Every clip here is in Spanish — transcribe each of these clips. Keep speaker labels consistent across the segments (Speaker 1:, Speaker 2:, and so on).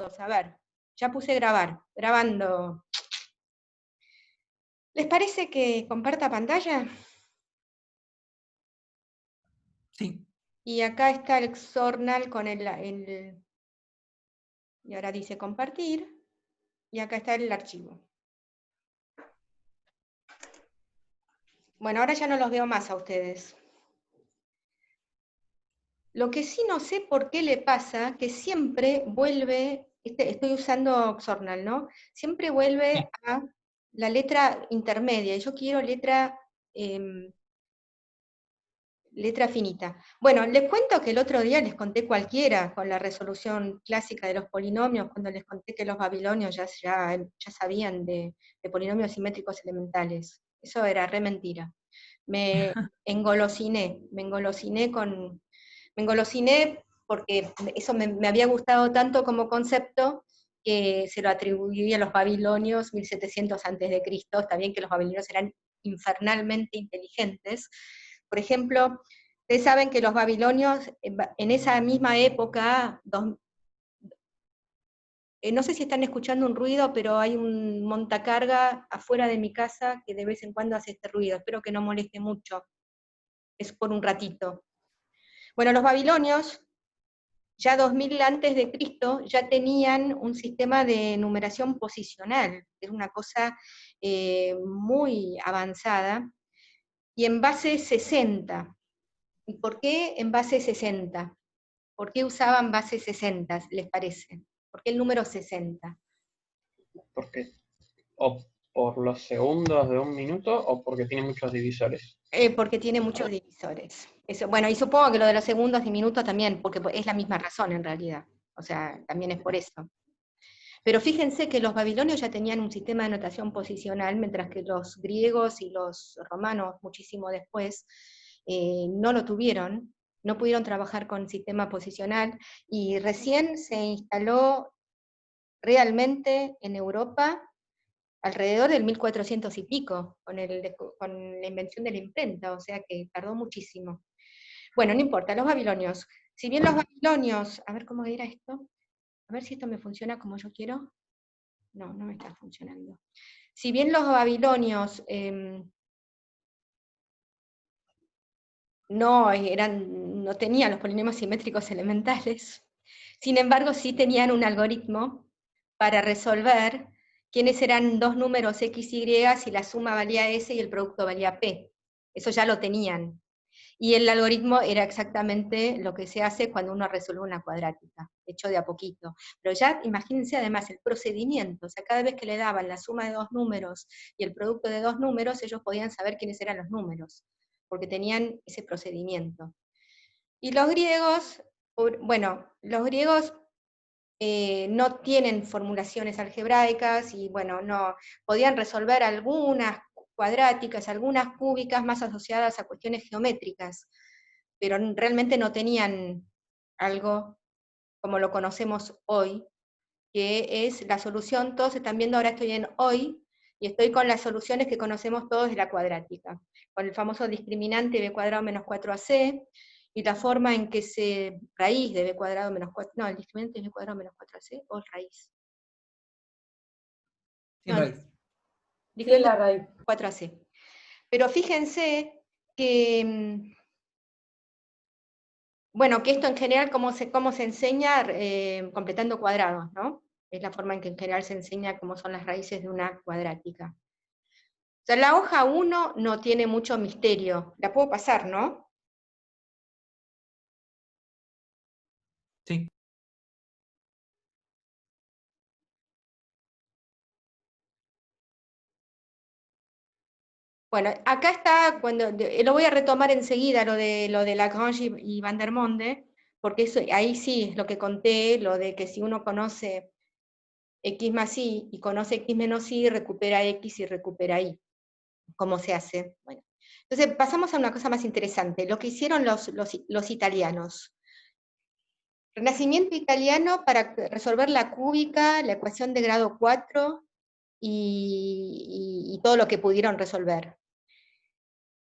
Speaker 1: minutos, a ver, ya puse grabar, grabando. ¿Les parece que comparta pantalla?
Speaker 2: Sí.
Speaker 1: Y acá está el Xornal con y ahora dice compartir, y acá está el archivo. Bueno, ahora ya no los veo más a ustedes. Lo que sí no sé por qué le pasa, que siempre vuelve, estoy usando Xornal, ¿no? Siempre vuelve a la letra intermedia, y yo quiero letra finita. Bueno, les cuento que el otro día les conté cualquiera con la resolución clásica de los polinomios, cuando les conté que los babilonios ya sabían de polinomios simétricos elementales. Eso era re mentira. Me engolosiné porque eso me había gustado tanto como concepto que se lo atribuí a los babilonios 1700 a.C. Está bien que los babilonios eran infernalmente inteligentes. Por ejemplo, ustedes saben que los babilonios en esa misma época, no sé si están escuchando un ruido, pero hay un montacarga afuera de mi casa que de vez en cuando hace este ruido. Espero que no moleste mucho. Es por un ratito. Bueno, los babilonios, ya 2000 antes de Cristo, ya tenían un sistema de numeración posicional, que era una cosa muy avanzada, y en base 60. ¿Y por qué en base 60? ¿Por qué usaban base 60, les parece? ¿Por qué el número 60?
Speaker 3: Porque o por los segundos de un minuto o porque tiene muchos divisores.
Speaker 1: Porque tiene muchos divisores. Eso, bueno, y supongo que lo de los segundos y minutos también, porque es la misma razón en realidad. O sea, también es por eso. Pero fíjense que los babilonios ya tenían un sistema de notación posicional, mientras que los griegos y los romanos, muchísimo después, no lo tuvieron, no pudieron trabajar con sistema posicional, y recién se instaló realmente en Europa alrededor del 1400 y pico, con la invención de la imprenta, o sea que tardó muchísimo. Bueno, no importa, los babilonios. Si bien los babilonios, a ver cómo era esto, a ver si esto me funciona como yo quiero. No, no me está funcionando. Si bien los babilonios no tenían los polinomios simétricos elementales, sin embargo sí tenían un algoritmo para resolver quiénes eran dos números x, y, si la suma valía s y el producto valía p. Eso ya lo tenían. Y el algoritmo era exactamente lo que se hace cuando uno resuelve una cuadrática, hecho de a poquito. Pero ya imagínense además el procedimiento, o sea, cada vez que le daban la suma de dos números y el producto de dos números, ellos podían saber quiénes eran los números, porque tenían ese procedimiento. Y los griegos, bueno, los griegos no tienen formulaciones algebraicas y bueno, no podían resolver algunas cuadráticas, algunas cúbicas más asociadas a cuestiones geométricas, pero realmente no tenían algo como lo conocemos hoy, que es la solución. Todos están viendo, ahora estoy en hoy, y estoy con las soluciones que conocemos todos de la cuadrática, con el famoso discriminante b cuadrado menos 4ac, y la forma en que se raíz de b cuadrado menos 4, no, el discriminante es b cuadrado menos 4ac, o raíz.
Speaker 2: Sin raíz.
Speaker 1: Sí,
Speaker 4: la raíz.
Speaker 1: 4ac. Pero fíjense que, bueno, que esto en general, cómo se enseña completando cuadrados, ¿no? Es la forma en que en general se enseña cómo son las raíces de una cuadrática. O sea, la hoja 1 no tiene mucho misterio. La puedo pasar, ¿no?
Speaker 2: Sí.
Speaker 1: Bueno, acá está, lo voy a retomar enseguida, lo de Lagrange y Van der Monde, porque eso, ahí sí es lo que conté, lo de que si uno conoce x más y conoce x menos y, recupera x y recupera y. ¿Cómo se hace? Bueno, entonces pasamos a una cosa más interesante, lo que hicieron los italianos. Renacimiento italiano para resolver la cúbica, la ecuación de grado 4 y todo lo que pudieron resolver.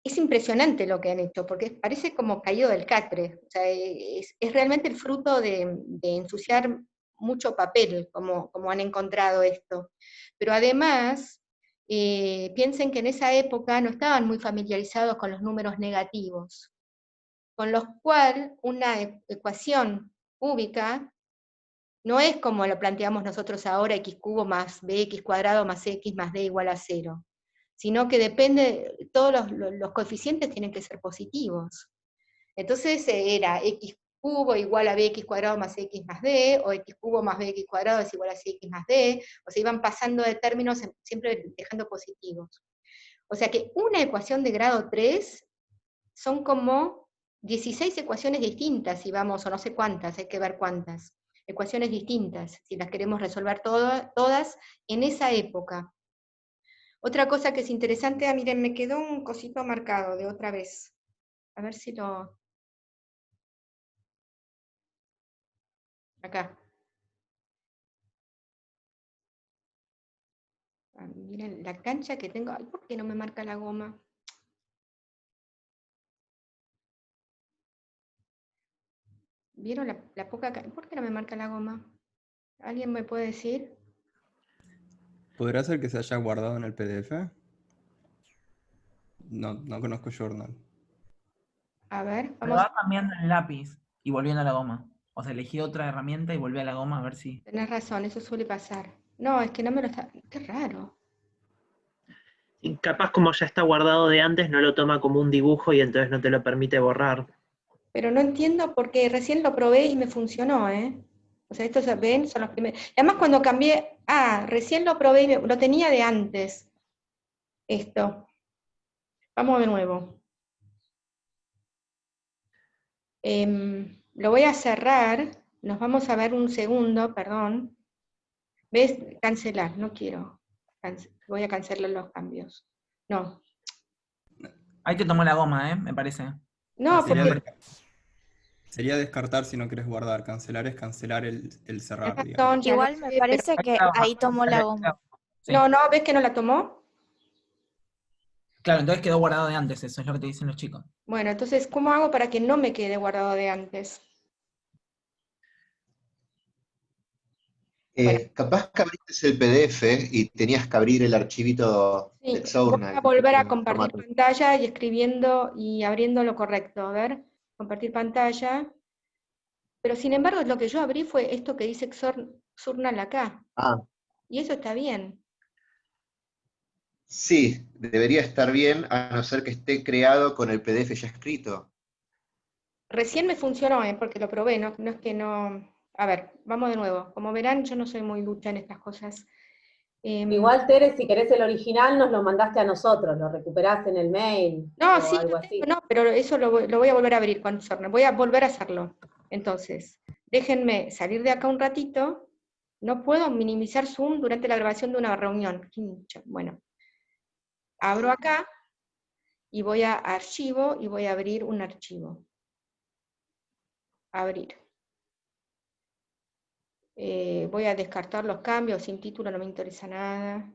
Speaker 1: Es impresionante lo que han hecho, porque parece como caído del catre. O sea, es realmente el fruto de ensuciar mucho papel, como han encontrado esto. Pero además, piensen que en esa época no estaban muy familiarizados con los números negativos, con los cuales una ecuación cúbica no es como lo planteamos nosotros ahora, x cubo más bx cuadrado más x más d igual a 0, sino que depende, todos los coeficientes tienen que ser positivos. Entonces era x cubo igual a bx cuadrado más x más d, o x cubo más bx cuadrado es igual a cx más d, o sea, iban pasando de términos siempre dejando positivos. O sea que una ecuación de grado 3 son como 16 ecuaciones distintas, si vamos, o no sé cuántas, hay que ver cuántas, ecuaciones distintas, si las queremos resolver todas en esa época. Otra cosa que es interesante, miren, me quedó un cosito marcado de otra vez. A ver si lo... Acá. Miren la cancha que tengo. Ay, ¿por qué no me marca la goma? ¿Vieron la poca... ¿Por qué no me marca la goma? ¿Alguien me puede decir?
Speaker 4: ¿Podrá ser que se haya guardado en el PDF? No conozco Journal.
Speaker 1: A ver,
Speaker 2: Pero
Speaker 1: vamos.
Speaker 2: va cambiando el lápiz y volviendo a la goma. O sea, elegí otra herramienta y volví a la goma a ver si...
Speaker 1: Tenés razón, eso suele pasar. No, es que no me lo está... Qué raro.
Speaker 5: Y capaz como ya está guardado de antes, no lo toma como un dibujo y entonces no te lo permite borrar.
Speaker 1: Pero no entiendo porque recién lo probé y me funcionó, ¿eh? O sea, estos, ven, son los primeros. Además, cuando cambié... recién lo probé y lo tenía de antes. Esto. Vamos de nuevo. Lo voy a cerrar. Nos vamos a ver un segundo, perdón. ¿Ves? Cancelar, no quiero. Voy a cancelar los cambios. No.
Speaker 2: Ahí te tomó la goma, me parece.
Speaker 1: No,
Speaker 4: Sería,
Speaker 1: porque...
Speaker 4: sería descartar si no querés guardar. Cancelar es cancelar el cerrar,
Speaker 1: Tenés
Speaker 4: digamos.
Speaker 1: razón, ya lo
Speaker 6: Igual me
Speaker 1: sé, pero...
Speaker 6: parece que ahí tomó la goma.
Speaker 2: Sí.
Speaker 1: No, ¿ves que no la tomó?
Speaker 2: Claro, entonces quedó guardado de antes, eso es lo que te dicen los chicos.
Speaker 1: Bueno, entonces, ¿cómo hago para que no me quede guardado de antes? Bueno,
Speaker 7: Capaz que abriste el PDF y tenías que abrir el archivito
Speaker 1: sí,
Speaker 7: de
Speaker 1: voy
Speaker 7: Journal
Speaker 1: a volver a
Speaker 7: en
Speaker 1: compartir
Speaker 7: formato.
Speaker 1: pantalla y escribiendo y abriendo lo correcto. A ver, compartir pantalla. Pero sin embargo, lo que yo abrí fue esto que dice Journal acá.
Speaker 7: Ah,
Speaker 1: Y eso está bien.
Speaker 7: sí, debería estar bien, a no ser que esté creado con el PDF ya escrito.
Speaker 1: Recién me funcionó, porque lo probé, no es que no... A ver, vamos de nuevo. Como verán, yo no soy muy ducha en estas cosas.
Speaker 8: Igual, Tere, si querés el original, nos lo mandaste a nosotros, lo recuperás en el mail
Speaker 1: No,
Speaker 8: o
Speaker 1: sí,
Speaker 8: algo
Speaker 1: lo
Speaker 8: así.
Speaker 1: tengo, no, pero eso lo voy a volver a abrir con Journal. Voy a volver a hacerlo. Entonces, déjenme salir de acá un ratito. No puedo minimizar Zoom durante la grabación de una reunión. Bueno, abro acá y voy a archivo y voy a abrir un archivo. Abrir. Voy a descartar los cambios, sin título no me interesa nada.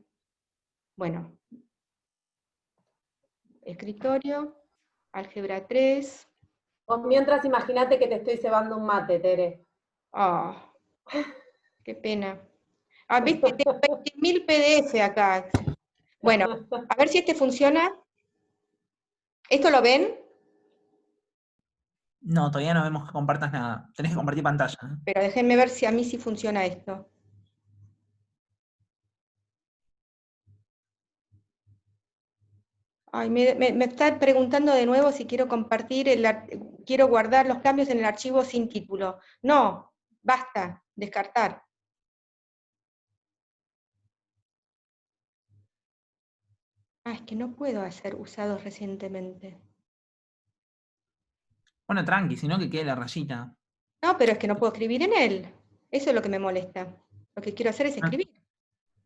Speaker 1: Bueno, escritorio, álgebra 3.
Speaker 8: Vos mientras imaginate que te estoy cebando un mate, Tere.
Speaker 1: Ah, qué pena. Viste, tengo 20.000 PDF acá. Bueno, a ver si este funciona. ¿Esto lo ven?
Speaker 2: No, todavía no vemos que compartas nada. Tenés que compartir pantalla.
Speaker 1: Pero déjenme ver si a mí sí funciona esto. Ay, me está preguntando de nuevo si quiero compartir, quiero guardar los cambios en el archivo sin título. No, basta, descartar. Es que no puedo hacer usados recientemente.
Speaker 2: Bueno, tranqui, sino que quede la rayita.
Speaker 1: No, pero es que no puedo escribir en él. Eso es lo que me molesta. Lo que quiero hacer es escribir.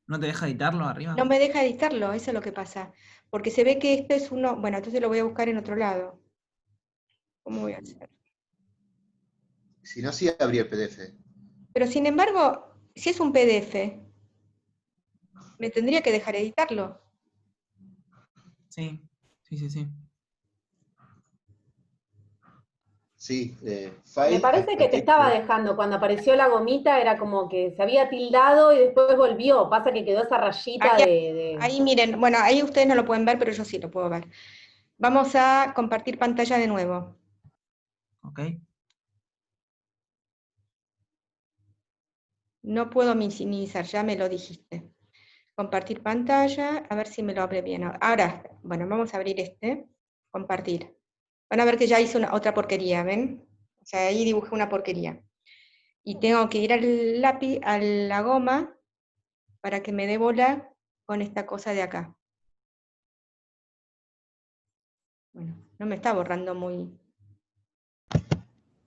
Speaker 2: ¿No te deja editarlo arriba?
Speaker 1: No me deja editarlo, eso es lo que pasa. Porque se ve que esto es uno... Bueno, entonces lo voy a buscar en otro lado. ¿Cómo voy a hacer?
Speaker 7: Si no, sí abrí el PDF.
Speaker 1: Pero sin embargo, si es un PDF, me tendría que dejar editarlo.
Speaker 2: Sí.
Speaker 7: Sí,
Speaker 8: Me
Speaker 7: file
Speaker 8: parece que te
Speaker 7: hasta
Speaker 8: estaba
Speaker 7: texto.
Speaker 8: dejando, cuando apareció la gomita era como que se había tildado y después volvió, pasa que quedó esa rayita de...
Speaker 1: Ahí miren, bueno, ahí ustedes no lo pueden ver, pero yo sí lo puedo ver. Vamos a compartir pantalla de nuevo.
Speaker 2: ¿Ok?
Speaker 1: No puedo minimizar, ya me lo dijiste. Compartir pantalla, a ver si me lo abre bien. Ahora, bueno, vamos a abrir este, compartir. Van a ver que ya hice otra porquería, ¿ven? O sea, ahí dibujé una porquería. Y tengo que ir al lápiz, a la goma, para que me dé bola con esta cosa de acá. Bueno, no me está borrando muy...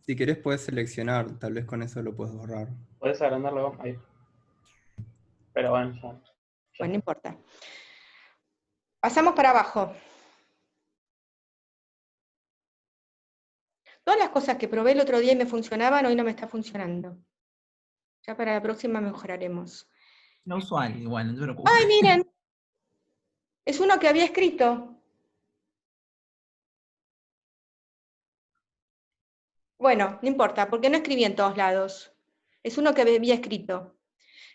Speaker 4: Si querés puedes seleccionar, tal vez con eso lo puedes borrar.
Speaker 3: Podés agrandarlo ahí. Pero bueno, ya.
Speaker 1: Bueno, no importa. Pasamos para abajo. Todas las cosas que probé el otro día y me funcionaban, hoy no me está funcionando. Ya para la próxima mejoraremos.
Speaker 2: No usual, igual, no te preocupes.
Speaker 1: ¡Ay, miren! Es uno que había escrito. Bueno, no importa, porque no escribí en todos lados. Es uno que había escrito.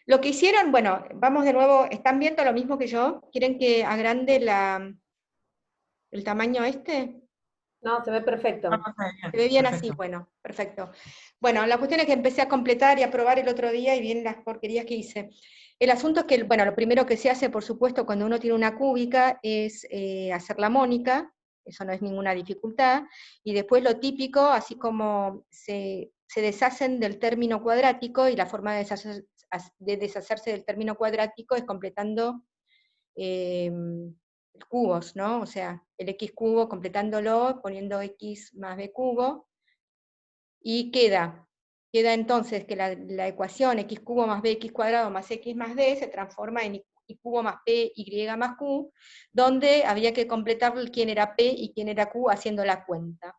Speaker 1: Lo que hicieron, bueno, vamos de nuevo, ¿están viendo lo mismo que yo? ¿Quieren que agrande el tamaño este?
Speaker 8: No, se ve perfecto.
Speaker 1: ¿Se ve bien así?
Speaker 2: Perfecto.
Speaker 1: Bueno, perfecto. Bueno, la cuestión es que empecé a completar y a probar el otro día y bien las porquerías que hice. El asunto es que, bueno, lo primero que se hace, por supuesto, cuando uno tiene una cúbica es hacer la mónica, eso no es ninguna dificultad, y después lo típico, así como se deshacen del término cuadrático, y la forma de deshacerse del término cuadrático es completando cubos, ¿no? O sea, el x cubo completándolo, poniendo x más b cubo, y queda entonces que la ecuación x cubo más bx cuadrado más x más d se transforma en y cubo más p y más q, donde había que completar quién era p y quién era q haciendo la cuenta.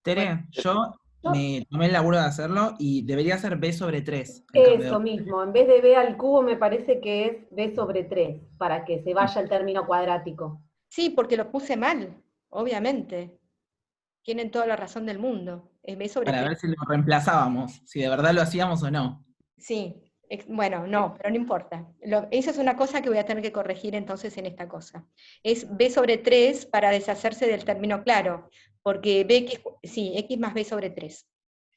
Speaker 2: Tere,
Speaker 1: Bueno,
Speaker 2: yo me tomé el laburo de hacerlo y debería ser B sobre 3 en cambio
Speaker 8: Eso
Speaker 2: de...
Speaker 8: mismo, en vez de b al cubo me parece que es b sobre 3, para que se vaya el término cuadrático.
Speaker 1: sí, porque lo puse mal, obviamente. Tienen toda la razón del mundo. Es b sobre
Speaker 2: Para
Speaker 1: 3.
Speaker 2: ver si lo reemplazábamos, si de verdad lo hacíamos o no.
Speaker 1: Sí, bueno, no, pero no importa. Esa es una cosa que voy a tener que corregir entonces en esta cosa. Es b sobre 3 para deshacerse del término claro, porque bx, sí, x más b sobre 3.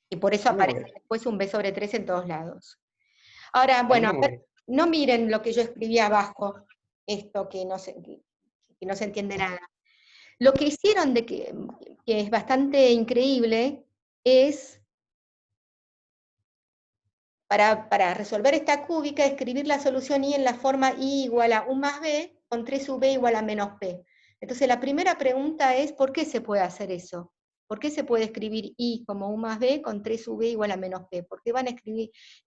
Speaker 1: Y por eso
Speaker 3: A mí no
Speaker 1: aparece
Speaker 3: me,
Speaker 1: después un b sobre 3 en todos lados. Ahora,
Speaker 3: a mí
Speaker 1: bueno,
Speaker 3: no
Speaker 1: a
Speaker 3: me
Speaker 1: ver, no miren lo que yo escribí abajo, esto que no se entiende nada. Lo que hicieron que es bastante increíble es para resolver esta cúbica, escribir la solución y en la forma y igual a 1 más b con 3b igual a menos p. Entonces la primera pregunta es, ¿por qué se puede hacer eso? ¿Por qué se puede escribir y como 1 más b con 3b igual a menos p? ¿Por qué van a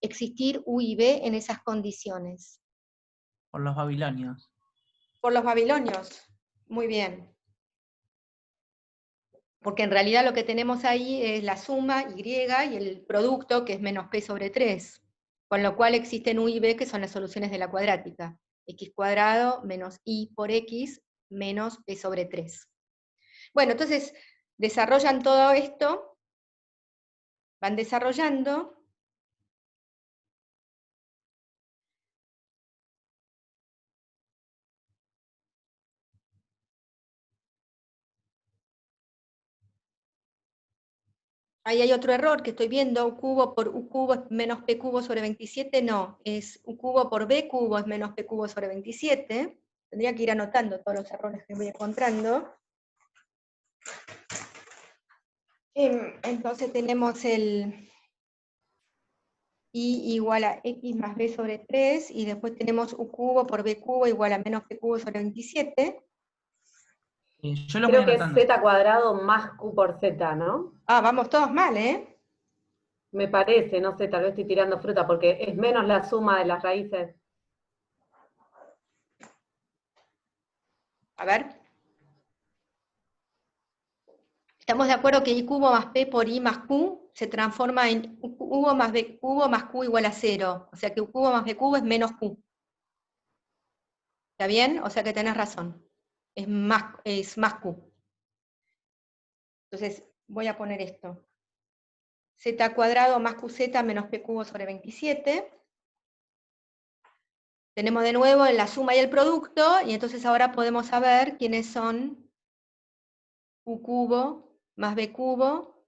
Speaker 1: existir u y b en esas condiciones?
Speaker 2: Por los babilonios.
Speaker 1: Por los babilonios. Muy bien. Porque en realidad lo que tenemos ahí es la suma y el producto, que es menos p sobre 3. Con lo cual existen u y b, que son las soluciones de la cuadrática. X cuadrado menos y por x menos p sobre 3. Bueno, entonces desarrollan todo esto, van desarrollando. Ahí hay otro error que estoy viendo, u cubo por u cubo es menos p cubo sobre 27, no, es u cubo por b cubo es menos p cubo sobre 27. Tendría que ir anotando todos los errores que voy encontrando. Entonces tenemos el y igual a x más b sobre 3, y después tenemos u cubo por b cubo igual a menos p cubo sobre 27.
Speaker 2: Yo los voy
Speaker 8: Creo que es
Speaker 2: anotando.
Speaker 8: z cuadrado más q por z, ¿no?
Speaker 1: Ah, vamos todos mal, ¿eh?
Speaker 8: Me parece, no sé, tal vez estoy tirando fruta, porque es menos la suma de las raíces.
Speaker 1: A ver. Estamos de acuerdo que y cubo más p por i más q se transforma en u cubo más b cubo más q igual a 0. O sea que u cubo más b cubo es menos q. ¿Está bien? O sea que tenés razón. Es más q. Entonces voy a poner esto. z cuadrado más qz menos p cubo sobre 27. Tenemos de nuevo la suma y el producto, y entonces ahora podemos saber quiénes son u cubo más b cubo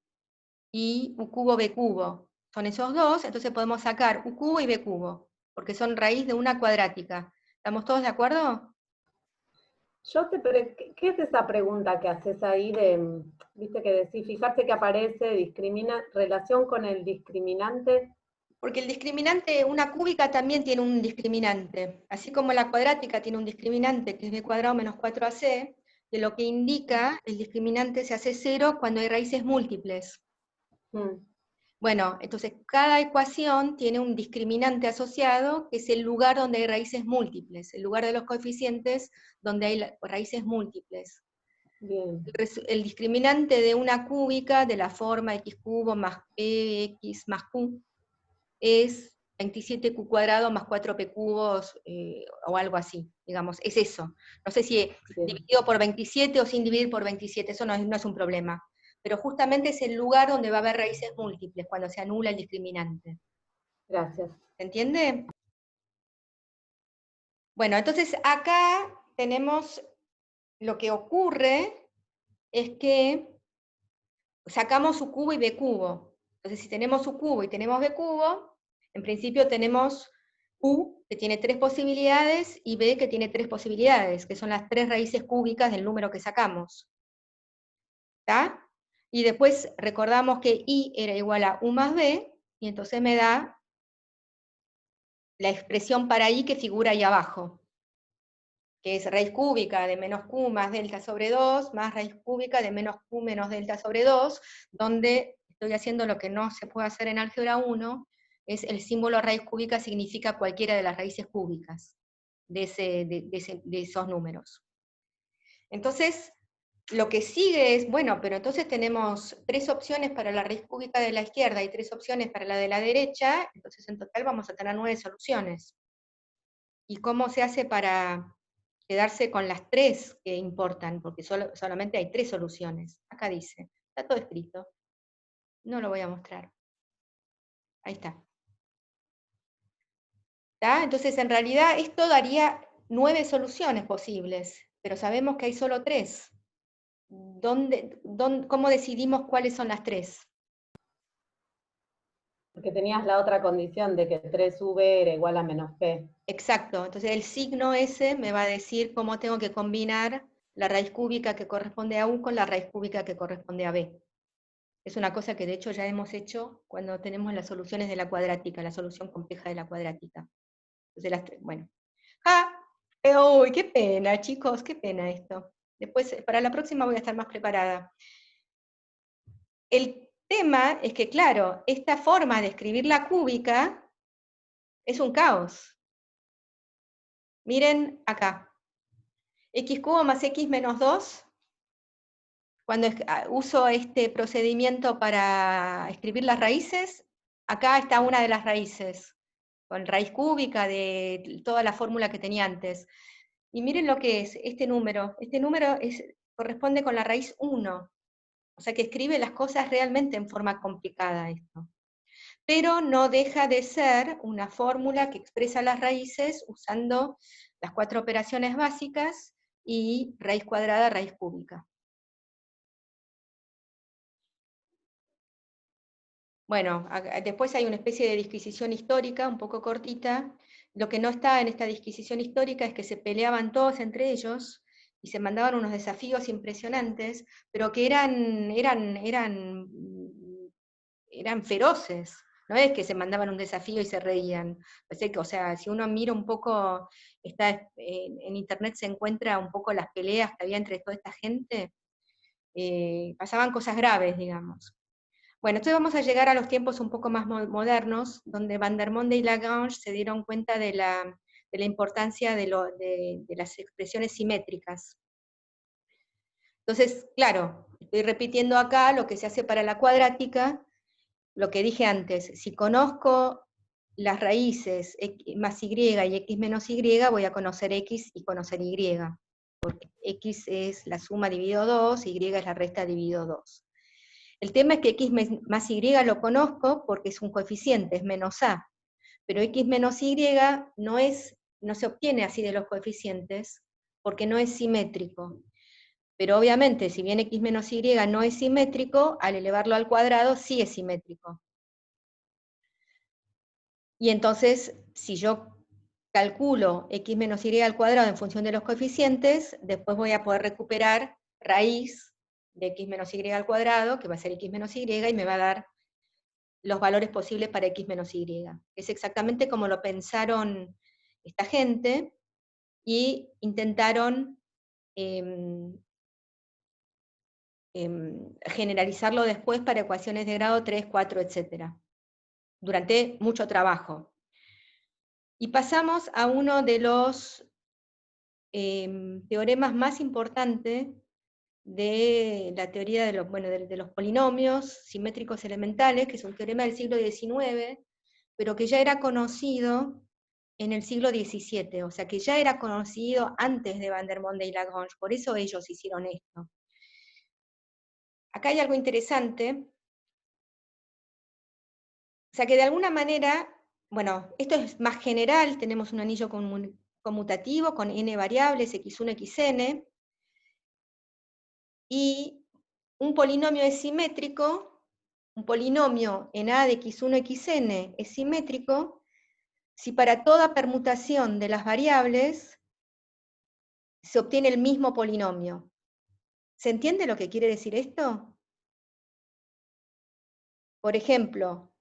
Speaker 1: y u cubo b cubo. Son esos dos, entonces podemos sacar u cubo y b cubo, porque son raíz de una cuadrática. ¿Estamos todos de acuerdo?
Speaker 8: Pero ¿qué es esa pregunta que haces ahí de, viste que decís, fijarse que aparece, discrimina, relación con el discriminante?
Speaker 1: Porque el discriminante, una cúbica también tiene un discriminante, así como la cuadrática tiene un discriminante, que es b cuadrado menos 4ac, de lo que indica el discriminante se hace 0 cuando hay raíces múltiples. Bueno, entonces cada ecuación tiene un discriminante asociado, que es el lugar donde hay raíces múltiples, el lugar de los coeficientes donde hay raíces múltiples.
Speaker 8: Bien.
Speaker 1: El discriminante de una cúbica de la forma x cubo más px más q es 27q cuadrado más 4p cubos, o algo así, digamos, es eso. No sé si dividido por 27 o sin dividir por 27, eso no es un problema. Pero justamente es el lugar donde va a haber raíces múltiples, cuando se anula el discriminante.
Speaker 8: Gracias.
Speaker 1: ¿Se entiende? Bueno, entonces acá tenemos, lo que ocurre es que sacamos u cubo y b cubo. Entonces si tenemos u cubo y tenemos b cubo, en principio tenemos u, que tiene 3 posibilidades, y b, que tiene 3 posibilidades, que son las 3 raíces cúbicas del número que sacamos. ¿Está? Y después recordamos que i era igual a u más b, y entonces me da la expresión para i que figura ahí abajo, que es raíz cúbica de menos q más delta sobre 2, más raíz cúbica de menos q menos delta sobre 2, donde estoy haciendo lo que no se puede hacer en álgebra 1, es el símbolo raíz cúbica significa cualquiera de las raíces cúbicas de esos números. Entonces, lo que sigue es, bueno, pero entonces tenemos 3 opciones para la raíz cúbica de la izquierda y 3 opciones para la de la derecha, entonces en total vamos a tener 9 soluciones. ¿Y cómo se hace para quedarse con las 3 que importan? Porque solamente hay 3 soluciones. Acá dice, está todo escrito. No lo voy a mostrar. Ahí está. ¿Está? Entonces en realidad esto daría 9 soluciones posibles, pero sabemos que hay solo 3. ¿Cómo decidimos cuáles son las 3?
Speaker 8: Porque tenías la otra condición de que 3v era igual a menos p.
Speaker 1: Exacto, entonces el signo ese me va a decir cómo tengo que combinar la raíz cúbica que corresponde a u con la raíz cúbica que corresponde a b. Es una cosa que de hecho ya hemos hecho cuando tenemos las soluciones de la cuadrática, la solución compleja de la cuadrática. Entonces bueno. ¡Uy, qué pena, chicos! ¡Qué pena esto! Después, para la próxima voy a estar más preparada. El tema es que, claro, esta forma de escribir la cúbica es un caos. Miren acá. X cubo más x menos 2. Cuando uso este procedimiento para escribir las raíces, acá está una de las raíces, con raíz cúbica de toda la fórmula que tenía antes. Y miren lo que es este número. Este número corresponde con la raíz 1. O sea que escribe las cosas realmente en forma complicada esto. Pero no deja de ser una fórmula que expresa las raíces usando las 4 operaciones básicas y raíz cuadrada, raíz cúbica. Bueno, después hay una especie de disquisición histórica, un poco cortita. Lo que no está en esta disquisición histórica es que se peleaban todos entre ellos y se mandaban unos desafíos impresionantes, pero que eran feroces. No es que se mandaban un desafío y se reían. O sea, si uno mira un poco, en internet se encuentra un poco las peleas que había entre toda esta gente, pasaban cosas graves, digamos. Bueno, entonces vamos a llegar a los tiempos un poco más modernos, donde Vandermonde y Lagrange se dieron cuenta de la importancia de las expresiones simétricas. Entonces, claro, estoy repitiendo acá lo que se hace para la cuadrática, lo que dije antes, si conozco las raíces x más y y x menos y, voy a conocer x y conocer y, porque x es la suma dividido 2, y es la resta dividido 2. El tema es que x más y lo conozco porque es un coeficiente, es menos a, pero x menos y no se obtiene así de los coeficientes porque no es simétrico. Pero obviamente, si bien x menos y no es simétrico, al elevarlo al cuadrado sí es simétrico. Y entonces, si yo calculo x menos y al cuadrado en función de los coeficientes, después voy a poder recuperar raíz de x menos y al cuadrado, que va a ser x menos y me va a dar los valores posibles para x menos y. Es exactamente como lo pensaron esta gente, y intentaron generalizarlo después para ecuaciones de grado 3, 4, etc. Durante mucho trabajo. Y pasamos a uno de los teoremas más importantes de la teoría de los polinomios simétricos elementales, que es un teorema del siglo XIX, pero que ya era conocido en el siglo XVII, o sea que ya era conocido antes de Vandermonde y Lagrange, por eso ellos hicieron esto. Acá hay algo interesante, o sea que de alguna manera, bueno, esto es más general, tenemos un anillo conmutativo con n variables, x1, xn, y un polinomio es simétrico, un polinomio en A de x1, xn es simétrico, si para toda permutación de las variables se obtiene el mismo polinomio. ¿Se entiende lo que quiere decir esto? Por ejemplo,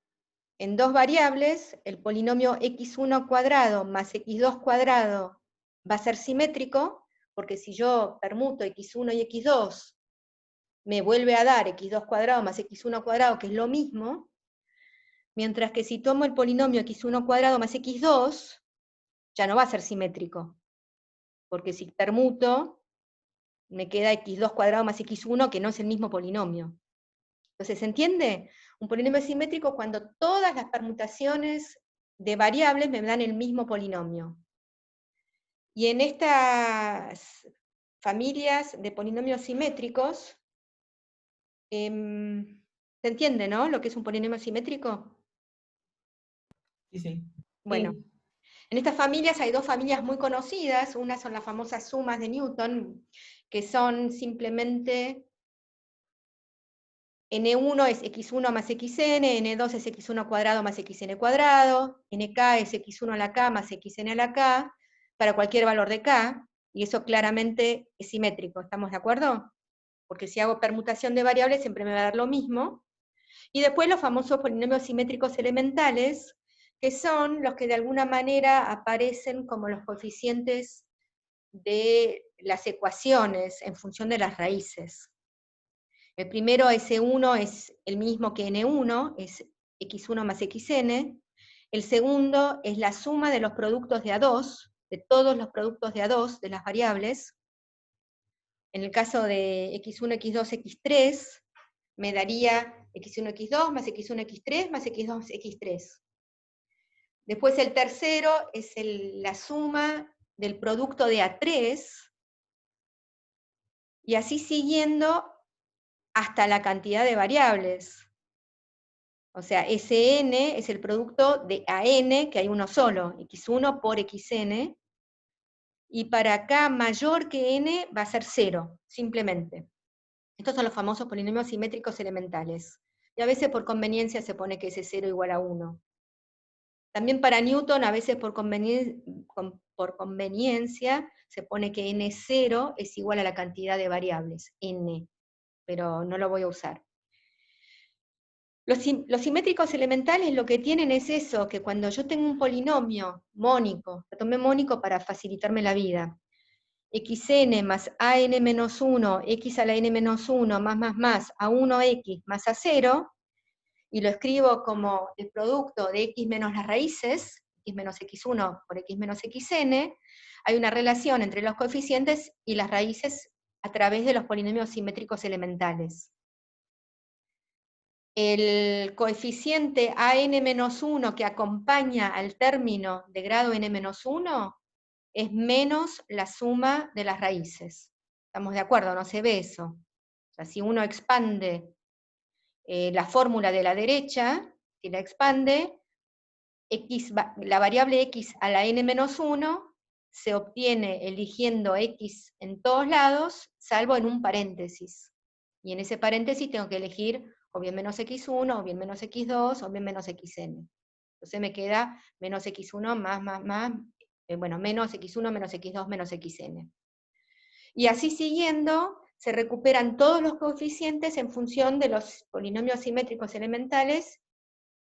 Speaker 1: en dos variables, el polinomio x1 cuadrado más x2 cuadrado va a ser simétrico, porque si yo permuto x1 y x2, me vuelve a dar x2 cuadrado más x1 cuadrado, que es lo mismo, mientras que si tomo el polinomio x1 cuadrado más x2, ya no va a ser simétrico, porque si permuto, me queda x2 cuadrado más x1, que no es el mismo polinomio. Entonces, ¿se entiende? Un polinomio es simétrico cuando todas las permutaciones de variables me dan el mismo polinomio. Y en estas familias de polinomios simétricos, ¿se entiende, no? Lo que es un polinomio simétrico.
Speaker 2: Sí, sí.
Speaker 1: Bueno, en estas familias hay dos familias muy conocidas. Una son las famosas sumas de Newton, que son simplemente N1 es x1 más xn, N2 es x1 cuadrado más xn cuadrado, Nk es x1 a la k más xn a la k, para cualquier valor de k, y eso claramente es simétrico, ¿estamos de acuerdo? Porque si hago permutación de variables siempre me va a dar lo mismo. Y después los famosos polinomios simétricos elementales, que son los que de alguna manera aparecen como los coeficientes de las ecuaciones en función de las raíces. El primero, S1, es el mismo que N1, es x1 más xn. El segundo es la suma de los productos de A2, de todos los productos de A2 de las variables. En el caso de x1, x2, x3, me daría x1, x2 más x1, x3 más x2, x3. Después el tercero es la suma del producto de A3, y así siguiendo hasta la cantidad de variables. O sea, Sn es el producto de AN, que hay uno solo, x1 por xn, y para k mayor que n va a ser 0, simplemente. Estos son los famosos polinomios simétricos elementales. Y a veces por conveniencia se pone que ese 0 igual a 1. También para Newton, a veces por conveniencia se pone que n0 es igual a la cantidad de variables, n, pero no lo voy a usar. Los simétricos elementales lo que tienen es eso, que cuando yo tengo un polinomio mónico, lo tomé mónico para facilitarme la vida, xn más an menos 1, x a la n menos 1, más, a 1x más a 0, y lo escribo como el producto de x menos las raíces, x menos x1 por x menos xn, hay una relación entre los coeficientes y las raíces a través de los polinomios simétricos elementales. El coeficiente an-1 que acompaña al término de grado n-1 es menos la suma de las raíces. ¿Estamos de acuerdo? No se ve eso. O sea, si uno expande la fórmula de la derecha, si la expande, la variable x a la n-1 se obtiene eligiendo x en todos lados, salvo en un paréntesis. Y en ese paréntesis tengo que elegir o bien menos x1, o bien menos x2, o bien menos xn. Entonces me queda menos x1 bueno, menos x1, menos x2, menos xn. Y así siguiendo, se recuperan todos los coeficientes en función de los polinomios simétricos elementales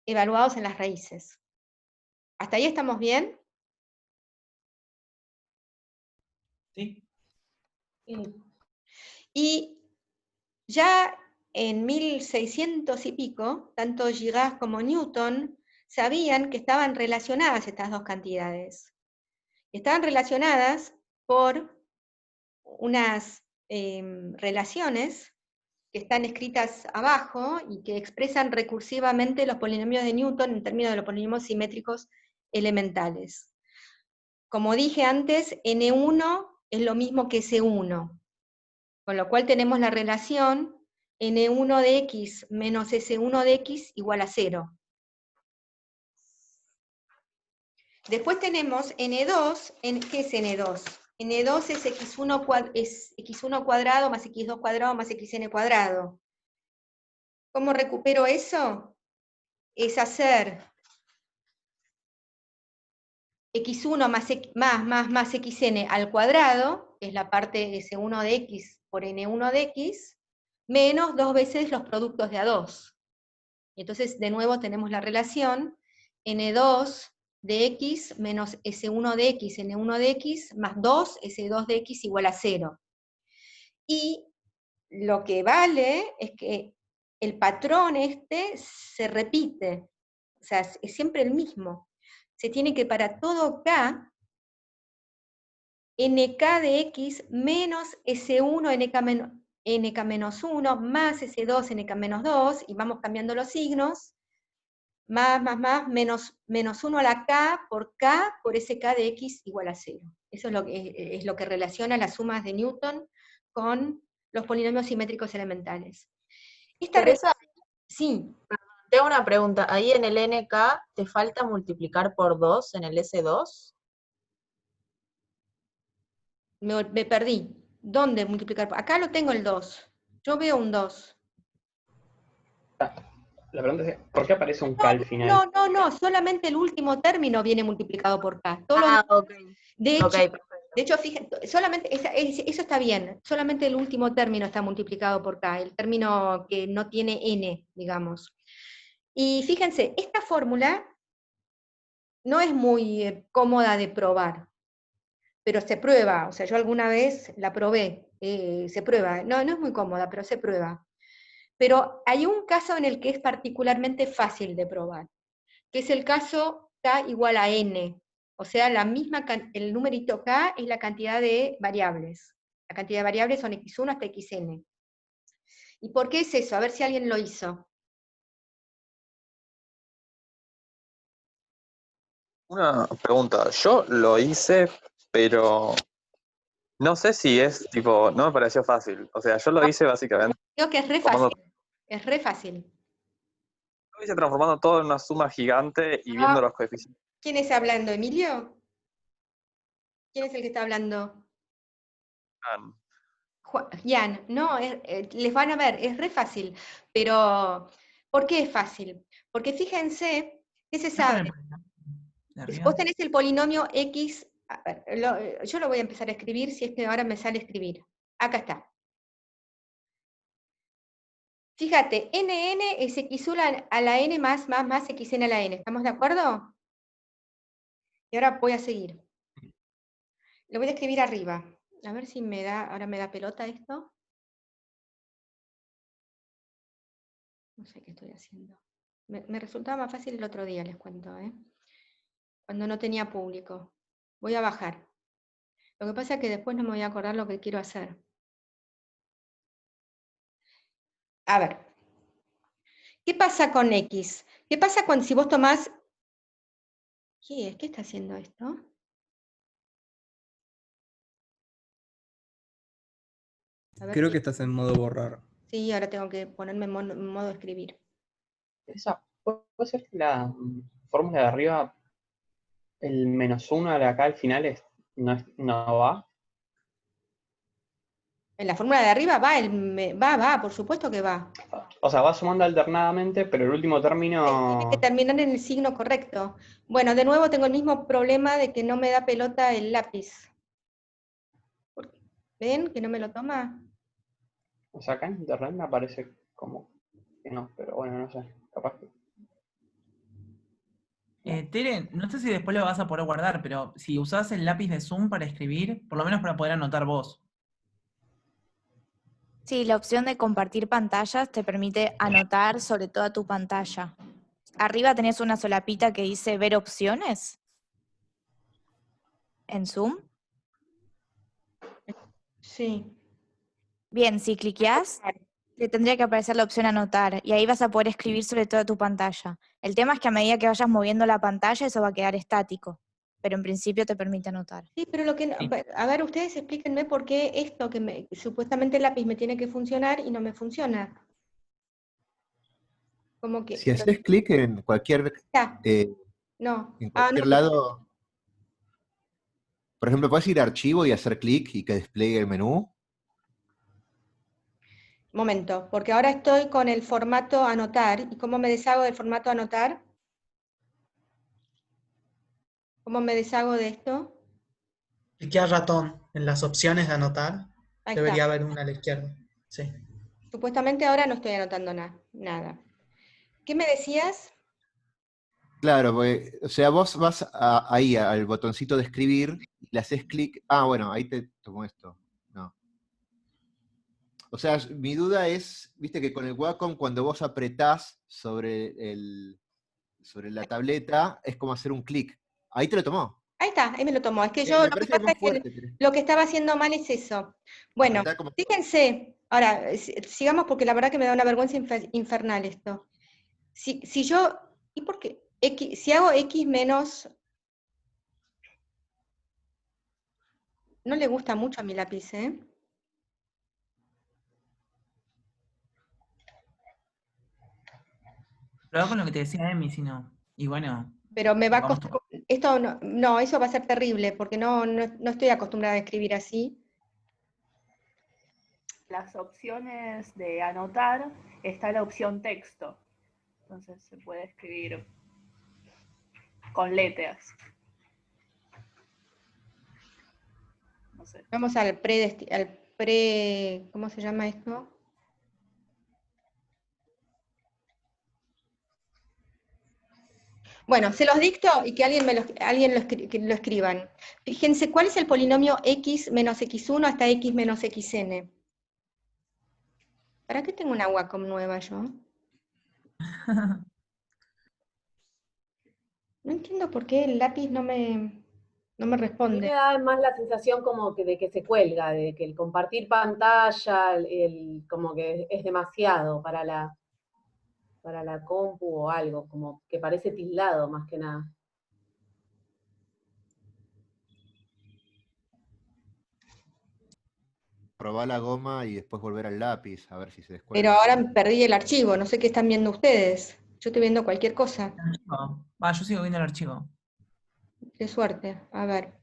Speaker 1: evaluados en las raíces. ¿Hasta ahí estamos bien?
Speaker 2: Sí.
Speaker 1: Y ya en 1600 y pico, tanto Gigas como Newton sabían que estaban relacionadas estas dos cantidades. Estaban relacionadas por unas relaciones que están escritas abajo y que expresan recursivamente los polinomios de Newton en términos de los polinomios simétricos elementales. Como dije antes, N1 es lo mismo que S1, con lo cual tenemos la relación N1 de x menos S1 de x igual a 0. Después tenemos N2, ¿qué es N2? N2 es x1 cuadrado más x2 cuadrado más xn cuadrado. ¿Cómo recupero eso? Es hacer x1 más xn al cuadrado, que es la parte S1 de x por N1 de x, menos 2 veces los productos de A2. Y entonces, de nuevo, tenemos la relación N2 de x menos S1 de x, N1 de x, más 2, S2 de x igual a 0. Y lo que vale es que el patrón este se repite, o sea, es siempre el mismo. Se tiene que para todo k, nk de x menos S1 nk menos 1 más S2 nk menos 2, y vamos cambiando los signos, más, menos 1 a la k por sk de x igual a 0. Eso es lo que relaciona las sumas de Newton con los polinomios simétricos elementales.
Speaker 6: Teresa,
Speaker 1: Sí,
Speaker 6: tengo una pregunta. Ahí en el NK, ¿te falta multiplicar por 2 en el S2?
Speaker 1: me perdí. ¿Dónde multiplicar? Acá lo tengo el 2. Yo veo un 2.
Speaker 3: La pregunta es, ¿por qué aparece un K al final?
Speaker 1: No, solamente el último término viene multiplicado por K.
Speaker 6: Ok.
Speaker 1: De hecho,
Speaker 6: Ok, perfecto.
Speaker 1: fíjense, solamente eso está bien, solamente el último término está multiplicado por K, el término que no tiene N, digamos. Y fíjense, esta fórmula no es muy cómoda de probar, pero se prueba, o sea, yo alguna vez la probé, se prueba, no es muy cómoda, pero se prueba. Pero hay un caso en el que es particularmente fácil de probar, que es el caso K igual a N, o sea, el numerito K es la cantidad de variables. La cantidad de variables son x1 hasta xn. ¿Y por qué es eso? A ver si alguien lo hizo.
Speaker 9: Una pregunta, yo lo hice, pero no sé si es tipo, no me pareció fácil. O sea, yo lo hice básicamente
Speaker 1: Creo que es re
Speaker 9: tomando,
Speaker 1: fácil. Es re fácil.
Speaker 9: lo hice transformando todo en una suma gigante y viendo los coeficientes.
Speaker 1: ¿Quién está hablando? ¿Emilio? ¿Quién es el que está hablando? Jan, no, les van a ver, es re fácil, pero ¿por qué es fácil? Porque fíjense que se sabe,
Speaker 2: De arriba.
Speaker 1: vos tenés el polinomio x, a ver, yo lo voy a empezar a escribir, si es que ahora me sale escribir. Acá está. Fíjate, nn es x1 a la n más xn a la n, ¿estamos de acuerdo? Y ahora voy a seguir. Lo voy a escribir arriba. A ver si ahora me da pelota esto. No sé qué estoy haciendo. Me resultaba más fácil el otro día, les cuento, cuando no tenía público. Voy a bajar. Lo que pasa es que después no me voy a acordar lo que quiero hacer. A ver. ¿Qué pasa con X? ¿Qué pasa si vos tomás... ¿Qué está haciendo esto? A ver,
Speaker 4: Creo que estás en modo borrar.
Speaker 1: Sí, ahora tengo que ponerme en modo escribir.
Speaker 3: Esa, puede ser que la fórmula de arriba, el -1 de acá al final no va.
Speaker 1: En la fórmula de arriba va, por supuesto que va.
Speaker 3: O sea, va sumando alternadamente, pero el último término.
Speaker 1: Tiene que terminar en el signo correcto. Bueno, de nuevo tengo el mismo problema de que no me da pelota el lápiz. ¿Ven que no me lo toma?
Speaker 3: O sea, acá en internet me aparece como que no, pero bueno, no sé. Capaz que.
Speaker 2: Tere, no sé si después lo vas a poder guardar, pero si usás el lápiz de Zoom para escribir, por lo menos para poder anotar vos.
Speaker 10: Sí, la opción de compartir pantallas te permite anotar sobre toda tu pantalla. Arriba tenés una solapita que dice ver opciones en Zoom.
Speaker 1: Sí.
Speaker 10: Bien, si cliqueás, te tendría que aparecer la opción anotar y ahí vas a poder escribir sobre toda tu pantalla. El tema es que a medida que vayas moviendo la pantalla eso va a quedar estático, pero en principio te permite anotar.
Speaker 1: Sí, pero lo que no,
Speaker 2: Sí.
Speaker 1: a ver, ustedes explíquenme por qué esto que supuestamente el lápiz me tiene que funcionar y no me funciona. Como que
Speaker 7: Si haces clic en cualquier,
Speaker 1: ya,
Speaker 7: eh,
Speaker 1: no.
Speaker 7: en
Speaker 1: Ah,
Speaker 7: cualquier
Speaker 1: no,
Speaker 7: lado, por ejemplo, puedes ir a archivo y hacer clic y que despliegue el menú.
Speaker 1: momento, porque ahora estoy con el formato anotar. ¿Y cómo me deshago del formato anotar? ¿Cómo me deshago de esto?
Speaker 11: Cliquea ratón en las opciones de anotar.
Speaker 1: Ahí
Speaker 11: Debería
Speaker 1: está.
Speaker 11: haber una a la izquierda. Sí.
Speaker 1: Supuestamente ahora no estoy anotando nada. ¿Qué me decías?
Speaker 7: Claro, o sea, vos vas ahí al botoncito de escribir y le haces clic. Ah, bueno, ahí te tomó esto. No. O sea, mi duda es, viste que con el Wacom cuando vos apretás sobre la tableta es como hacer un clic. Ahí te lo tomó.
Speaker 1: Ahí está, ahí me lo tomó. Es que yo
Speaker 7: Me
Speaker 1: lo que
Speaker 7: parece que
Speaker 1: pasa
Speaker 7: más
Speaker 1: es que
Speaker 7: fuerte.
Speaker 1: lo que estaba haciendo mal es eso. Bueno,
Speaker 7: Apretá como...
Speaker 1: fíjense, ahora, sigamos porque la verdad que me da una vergüenza infernal esto. Si yo, ¿y por qué? Si hago X menos, no le gusta mucho a mi lápiz, ¿eh?
Speaker 2: Prueba con lo que te decía Emi, si no. Y bueno,
Speaker 1: Pero me va a
Speaker 2: vamos
Speaker 1: costar, esto no, eso va a ser terrible, porque no estoy acostumbrada a escribir así.
Speaker 12: Las opciones de anotar está la opción texto. Entonces se puede escribir con letras. No sé.
Speaker 1: Vamos al ¿cómo se llama esto? Bueno, se los dicto y que alguien que lo escriban. Fíjense, ¿cuál es el polinomio x menos x1 hasta x menos xn? ¿Para qué tengo una Wacom nueva yo? No entiendo por qué el lápiz no me
Speaker 8: A mí me
Speaker 1: responde.
Speaker 8: da más la sensación como que de que se cuelga, de que el compartir pantalla, como que es demasiado para la compu o algo, como que parece tildado más que nada.
Speaker 7: Probar la goma y después volver al lápiz, a ver si se
Speaker 1: Pero
Speaker 7: descuelga.
Speaker 1: ahora perdí el archivo, no sé qué están viendo ustedes. Yo estoy viendo cualquier cosa.
Speaker 2: yo sigo viendo el archivo.
Speaker 1: Qué suerte. A ver.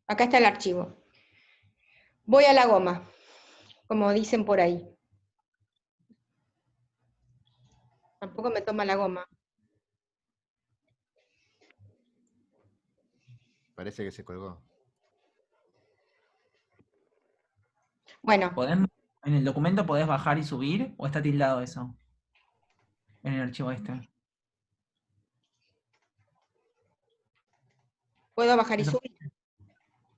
Speaker 1: Acá está el archivo. Voy a la goma, como dicen por ahí. Tampoco me toma la goma.
Speaker 7: Parece que se colgó.
Speaker 1: Bueno.
Speaker 2: ¿En el documento podés bajar y subir o está tildado eso? En el archivo este.
Speaker 1: ¿Puedo bajar y
Speaker 2: Eso.
Speaker 1: subir?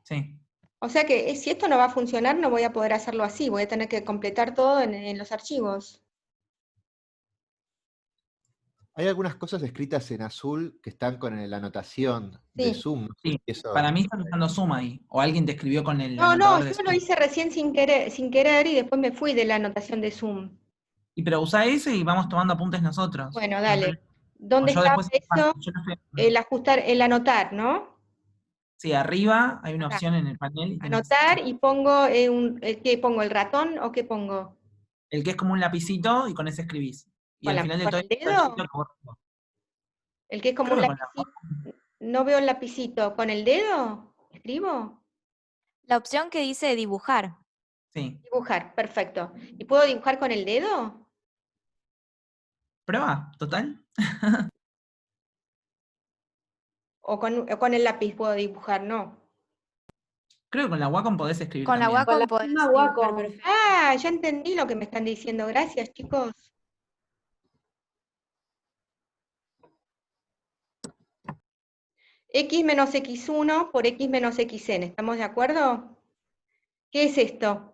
Speaker 2: Sí.
Speaker 1: O sea que si esto no va a funcionar, no voy a poder hacerlo así. Voy a tener que completar todo en los archivos.
Speaker 7: Hay algunas cosas escritas en azul que están con la anotación de Zoom.
Speaker 2: Sí.
Speaker 7: Eso...
Speaker 2: Para mí estás usando Zoom ahí. O alguien te escribió con el
Speaker 1: No,
Speaker 2: anotador de
Speaker 1: yo
Speaker 2: Zoom.
Speaker 1: lo hice recién sin querer y después me fui de la anotación de Zoom.
Speaker 2: Pero usa ese y vamos tomando apuntes nosotros.
Speaker 1: Bueno, dale. ¿Dónde
Speaker 2: Yo
Speaker 1: está
Speaker 2: después-
Speaker 1: eso?
Speaker 2: yo no sé.
Speaker 1: El ajustar, el anotar, ¿no?
Speaker 2: Sí, arriba hay una
Speaker 1: Acá.
Speaker 2: opción en el panel. Y tenés-
Speaker 1: Anotar y pongo, ¿qué pongo? ¿El ratón o qué pongo?
Speaker 2: El que es como un lapicito y con ese escribís. Y
Speaker 1: ¿Con
Speaker 2: al final de todo
Speaker 1: el
Speaker 2: hay un tachito
Speaker 1: dedo?
Speaker 2: que borra.
Speaker 1: El que es como
Speaker 2: Creo
Speaker 1: un
Speaker 2: que con la
Speaker 1: lapicito. No veo el lapicito. ¿Con el dedo? ¿Escribo?
Speaker 10: La opción que dice dibujar.
Speaker 2: Sí.
Speaker 1: Dibujar, perfecto. ¿Y puedo dibujar con el dedo?
Speaker 2: Prueba, total.
Speaker 1: ¿O con el lápiz puedo dibujar? No.
Speaker 2: Creo que con la Wacom podés escribir
Speaker 10: Con la
Speaker 2: también.
Speaker 8: Con
Speaker 10: Wacom
Speaker 8: la
Speaker 10: podés
Speaker 8: misma
Speaker 10: dibujar
Speaker 8: Wacom.
Speaker 10: perfecto.
Speaker 1: Ah, ya entendí lo que me están diciendo. Gracias, chicos. X menos X1 por X menos Xn. ¿Estamos de acuerdo? ¿Qué es esto?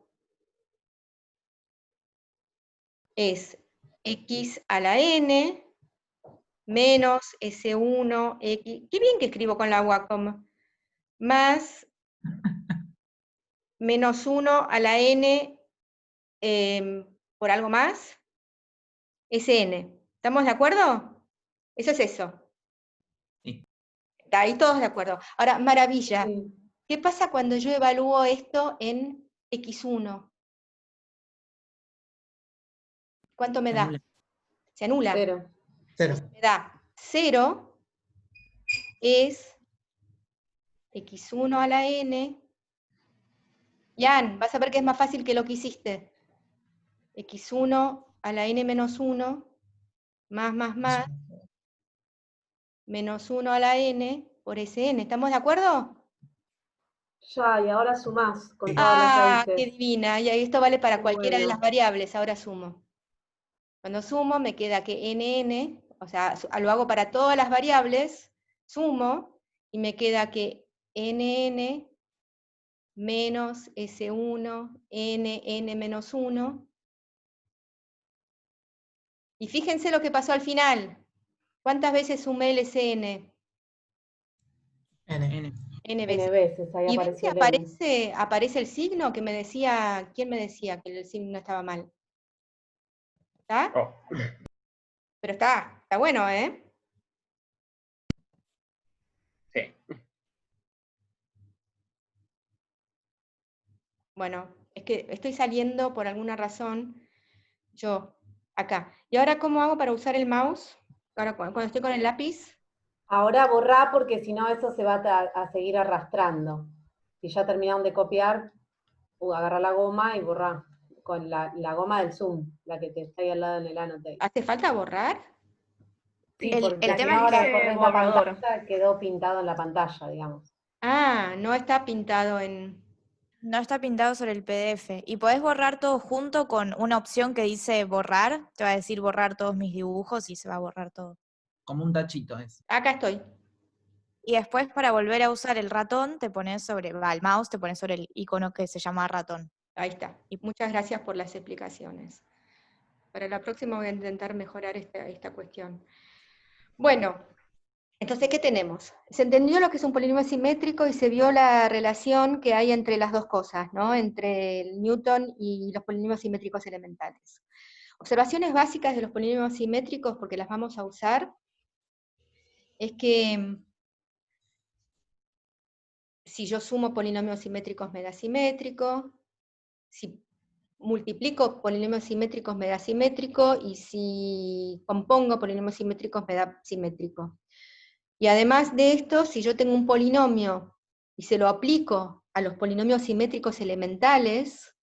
Speaker 1: Es X a la N menos S1, X. Qué bien que escribo con la Wacom. Más menos 1 a la N por algo más. Sn. ¿Estamos de acuerdo? Eso es eso.
Speaker 2: Sí.
Speaker 1: Ahí todos de acuerdo. Ahora, maravilla.
Speaker 8: Sí.
Speaker 1: ¿Qué pasa cuando yo evalúo esto en X1? ¿Cuánto me
Speaker 2: Se
Speaker 1: da?
Speaker 2: anula.
Speaker 1: Se anula.
Speaker 8: 0.
Speaker 11: 0.
Speaker 1: Me da 0 es X1 a la N. Ian, vas a ver que es más fácil que lo que hiciste. X1 a la N menos 1, más, menos 1 a la N por Sn. ¿Estamos de acuerdo?
Speaker 8: Ya, y ahora sumás con todas las
Speaker 1: Ah, qué
Speaker 8: raíces.
Speaker 1: divina. Y esto vale para
Speaker 8: Qué
Speaker 1: cualquiera de las
Speaker 8: bueno.
Speaker 1: variables. Ahora sumo. Cuando sumo me queda que nn, o sea, lo hago para todas las variables, sumo, y me queda que nn menos S1, n menos 1. Y fíjense lo que pasó al final. ¿Cuántas veces sumé el Sn?
Speaker 11: N.
Speaker 2: N.
Speaker 1: N
Speaker 8: N
Speaker 1: veces.
Speaker 8: veces, ahí
Speaker 1: ¿Y ven que
Speaker 8: apareció el N.
Speaker 1: aparece el signo que me decía, ¿quién me decía que el signo estaba mal? ¿Está?
Speaker 3: Oh.
Speaker 1: Pero está bueno, ¿eh?
Speaker 3: Sí.
Speaker 1: Bueno, es que estoy saliendo por alguna razón, yo, acá. ¿Y ahora cómo hago para usar el mouse? Ahora cuando estoy con el lápiz.
Speaker 8: Ahora borrá porque si no eso se va a seguir arrastrando. Si ya terminaron de copiar, agarra la goma y borrá. Con la goma del Zoom, la que te está ahí al lado en el Annotate.
Speaker 1: ¿Hace falta borrar?
Speaker 8: Sí,
Speaker 10: El
Speaker 8: porque si
Speaker 10: tema
Speaker 8: no
Speaker 10: es
Speaker 8: ahora
Speaker 10: que
Speaker 8: corres la
Speaker 12: borrador.
Speaker 8: pantalla, quedó pintado en la pantalla, digamos.
Speaker 1: Ah, no está pintado en...
Speaker 10: no está pintado sobre el PDF. Y podés borrar todo junto con una opción que dice borrar. Te va a decir borrar todos mis dibujos y se va a borrar todo.
Speaker 2: Como un tachito es.
Speaker 1: Acá estoy.
Speaker 10: Y después para volver a usar el ratón, te pones sobre, el mouse, te pones sobre el icono que se llama ratón.
Speaker 1: Ahí está. Y muchas gracias por las explicaciones. Para la próxima voy a intentar mejorar esta cuestión. Bueno, entonces, ¿qué tenemos? Se entendió lo que es un polinomio simétrico y se vio la relación que hay entre las dos cosas, ¿no? Entre el Newton y los polinomios simétricos elementales. Observaciones básicas de los polinomios simétricos, porque las vamos a usar, es que si yo sumo polinomios simétricos me da simétrico, si multiplico polinomios simétricos me da simétrico, y si compongo polinomios simétricos me da simétrico. Y además de esto, si yo tengo un polinomio y se lo aplico a los polinomios simétricos elementales,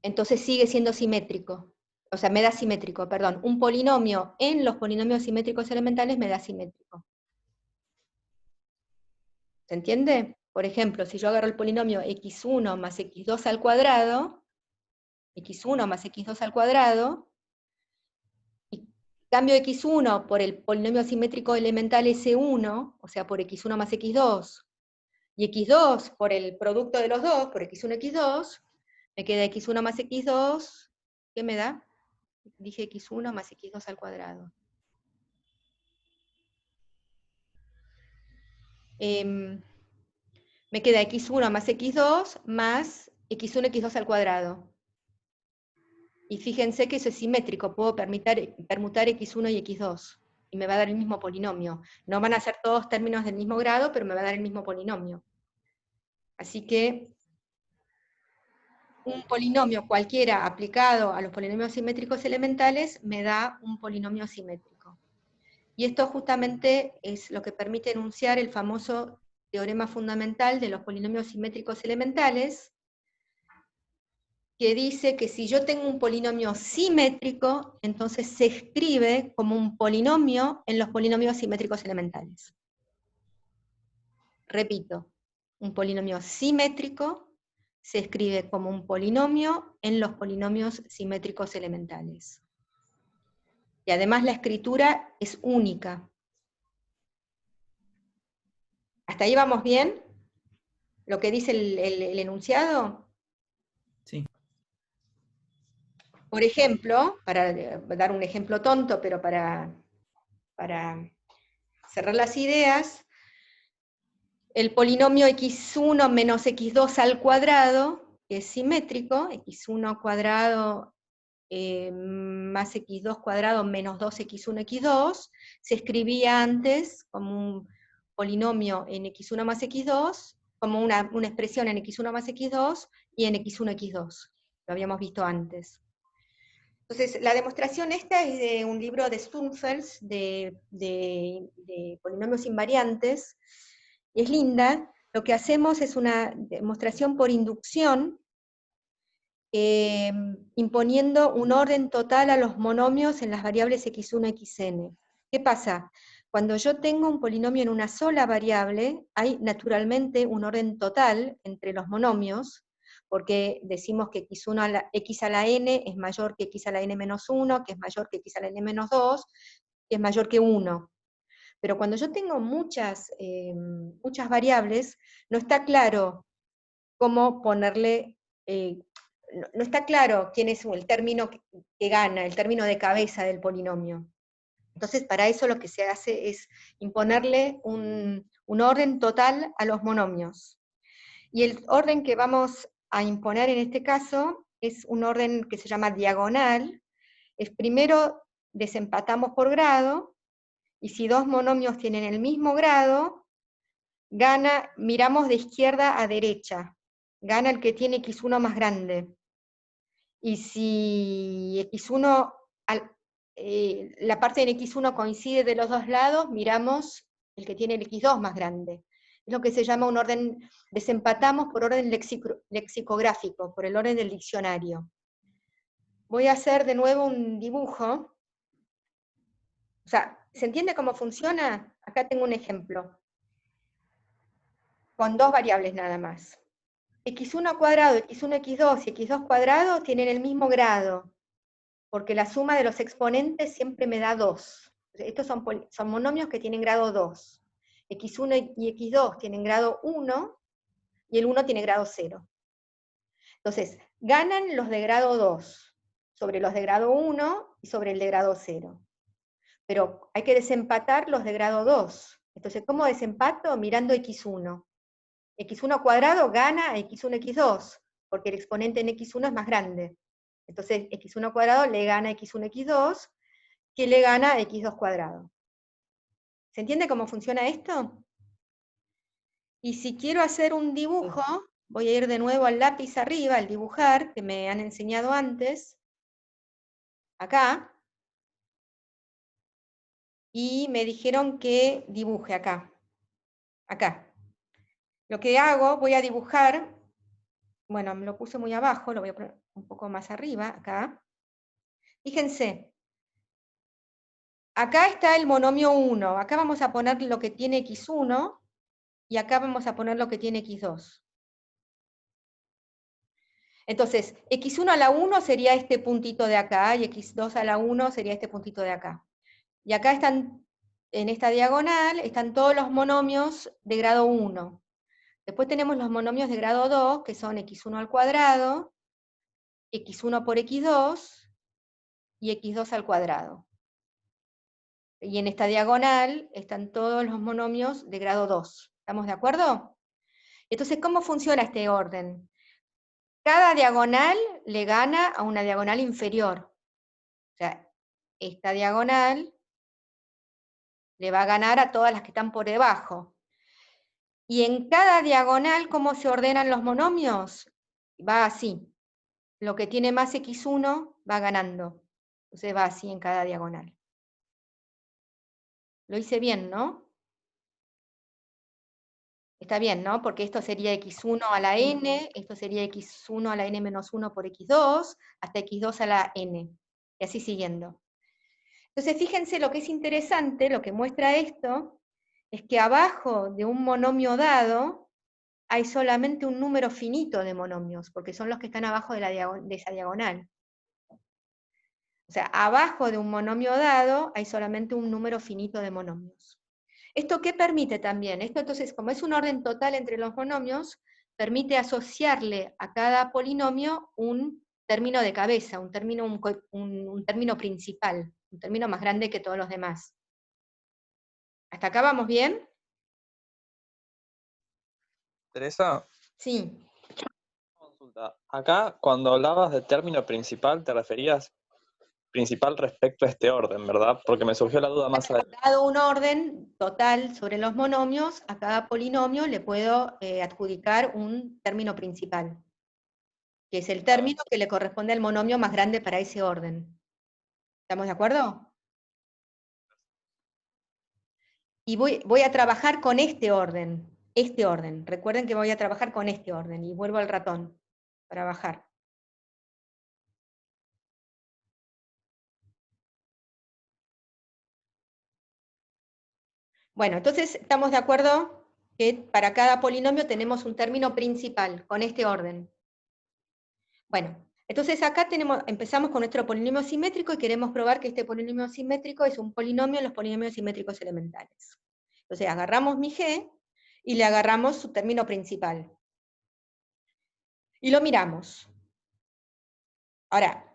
Speaker 1: entonces sigue siendo simétrico. O sea, me da simétrico, perdón. Un polinomio en los polinomios simétricos elementales me da simétrico. ¿Se entiende? Por ejemplo, si yo agarro el polinomio x1 más x2 al cuadrado, x1 más x2 al cuadrado, y cambio x1 por el polinomio simétrico elemental S1, o sea, por x1 más x2, y x2 por el producto de los dos, por x1, x2, me queda x1 más x2, ¿qué me da? Dije x1 más x2 al cuadrado. Me queda x1 más x2 más x1, x2 al cuadrado. Y fíjense que eso es simétrico, puedo permutar x1 y x2, y me va a dar el mismo polinomio. No van a ser todos términos del mismo grado, pero me va a dar el mismo polinomio. Así que un polinomio cualquiera aplicado a los polinomios simétricos elementales me da un polinomio simétrico. Y esto justamente es lo que permite enunciar el famoso teorema fundamental de los polinomios simétricos elementales, que dice que si yo tengo un polinomio simétrico, entonces se escribe como un polinomio en los polinomios simétricos elementales. Repito, un polinomio simétrico se escribe como un polinomio en los polinomios simétricos elementales. Y además la escritura es única. ¿Hasta ahí vamos bien? ¿Lo que dice el enunciado?
Speaker 2: Sí.
Speaker 1: Por ejemplo, para dar un ejemplo tonto, pero para cerrar las ideas, el polinomio x1 menos x2 al cuadrado, que es simétrico, x1 cuadrado más x2 cuadrado menos 2x1 x2, se escribía antes como un polinomio en x1 más x2, como una expresión en x1 más x2 y en x1 x2. Lo habíamos visto antes. Entonces, la demostración esta es de un libro de Sturmfeld, de polinomios invariantes, y es linda. Lo que hacemos es una demostración por inducción, imponiendo un orden total a los monomios en las variables x1 y xn. ¿Qué pasa? Cuando yo tengo un polinomio en una sola variable, hay naturalmente un orden total entre los monomios, porque decimos que x a la n es mayor que x a la n menos 1, que es mayor que x a la n menos 2, que es mayor que 1. Pero cuando yo tengo muchas variables, no está claro cómo ponerle, no está claro quién es el término que gana, el término de cabeza del polinomio. Entonces, para eso lo que se hace es imponerle un orden total a los monomios. Y el orden que vamos a imponer en este caso es un orden que se llama diagonal. Es primero desempatamos por grado, y si dos monomios tienen el mismo grado, miramos de izquierda a derecha, gana el que tiene x1 más grande. Y si x1, la parte en x1 coincide de los dos lados, miramos el que tiene el x2 más grande. Es lo que se llama un orden, desempatamos por orden lexicográfico, por el orden del diccionario. Voy a hacer de nuevo un dibujo. O sea, ¿se entiende cómo funciona? Acá tengo un ejemplo. Con dos variables nada más. x1 cuadrado, x1, x2 y x2 cuadrado tienen el mismo grado, porque la suma de los exponentes siempre me da 2. Estos son monomios que tienen grado 2. x1 y x2 tienen grado 1, y el 1 tiene grado 0. Entonces, ganan los de grado 2, sobre los de grado 1 y sobre el de grado 0. Pero hay que desempatar los de grado 2. Entonces, ¿cómo desempato? Mirando x1. x1 cuadrado gana a x1, x2, porque el exponente en x1 es más grande. Entonces, x1 cuadrado le gana a x1, x2, que le gana a x2 cuadrado. ¿Se entiende cómo funciona esto? Y si quiero hacer un dibujo, voy a ir de nuevo al lápiz arriba, al dibujar, que me han enseñado antes, acá, y me dijeron que dibuje acá. Lo que hago, voy a dibujar, bueno, me lo puse muy abajo, lo voy a poner un poco más arriba, acá. Fíjense, acá está el monomio 1, acá vamos a poner lo que tiene x1, y acá vamos a poner lo que tiene x2. Entonces, x1 a la 1 sería este puntito de acá, y x2 a la 1 sería este puntito de acá. Y acá están, en esta diagonal, están todos los monomios de grado 1. Después tenemos los monomios de grado 2, que son x1 al cuadrado, x1 por x2, y x2 al cuadrado. Y en esta diagonal están todos los monomios de grado 2. ¿Estamos de acuerdo? Entonces, ¿cómo funciona este orden? Cada diagonal le gana a una diagonal inferior. O sea, esta diagonal le va a ganar a todas las que están por debajo. Y en cada diagonal, ¿cómo se ordenan los monomios? Va así. lo que tiene más x1 va ganando. Entonces va así en cada diagonal. Lo hice bien, ¿no? Está bien, ¿no? Porque esto sería x1 a la n, esto sería x1 a la n menos 1 por x2, hasta x2 a la n, y así siguiendo. Entonces, fíjense lo que es interesante, lo que muestra esto, es que abajo de un monomio dado hay solamente un número finito de monomios, porque son los que están abajo de esa diagonal. O sea, abajo de un monomio dado hay solamente un número finito de monomios. ¿Esto qué permite también? Esto entonces, como es un orden total entre los monomios, permite asociarle a cada polinomio un término de cabeza, un término principal, un término más grande que todos los demás. ¿Hasta acá vamos bien?
Speaker 9: Teresa,
Speaker 1: Sí.
Speaker 9: consulta. Acá, cuando hablabas de término principal, te referías principal respecto a este orden, ¿verdad? Porque me surgió la duda más adelante.
Speaker 1: Dado un orden total sobre los monomios, a cada polinomio le puedo adjudicar un término principal, que es el término que le corresponde al monomio más grande para ese orden. ¿Estamos de acuerdo? Y voy a trabajar con este orden. Recuerden que voy a trabajar con este orden, y vuelvo al ratón para bajar. Bueno, entonces estamos de acuerdo que para cada polinomio tenemos un término principal, con este orden. Bueno, entonces acá empezamos con nuestro polinomio simétrico y queremos probar que este polinomio simétrico es un polinomio en los polinomios simétricos elementales. Entonces agarramos mi g y le agarramos su término principal. Y lo miramos. Ahora,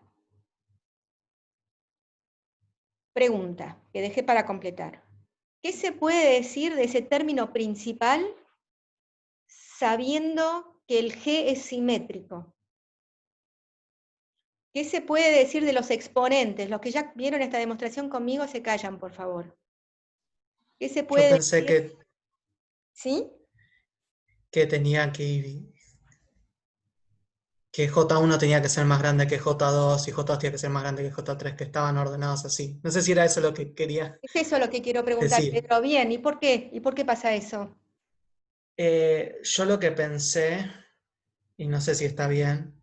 Speaker 1: pregunta que dejé para completar. ¿Qué se puede decir de ese término principal sabiendo que el g es simétrico? ¿Qué se puede decir de los exponentes? Los que ya vieron esta demostración conmigo se callan, por favor. ¿Qué se
Speaker 11: Yo
Speaker 1: puede
Speaker 11: pensé
Speaker 1: decir? ¿Sí?
Speaker 11: que tenía que J1 tenía que ser más grande que J2 y J2 tenía que ser más grande que J3, que estaban ordenados así. No sé si era eso lo que quería
Speaker 1: Es eso lo que quiero preguntar,
Speaker 11: decir.
Speaker 1: Pedro. Bien, ¿y por qué? ¿Y por qué pasa eso?
Speaker 11: Yo lo que pensé, y no sé si está bien,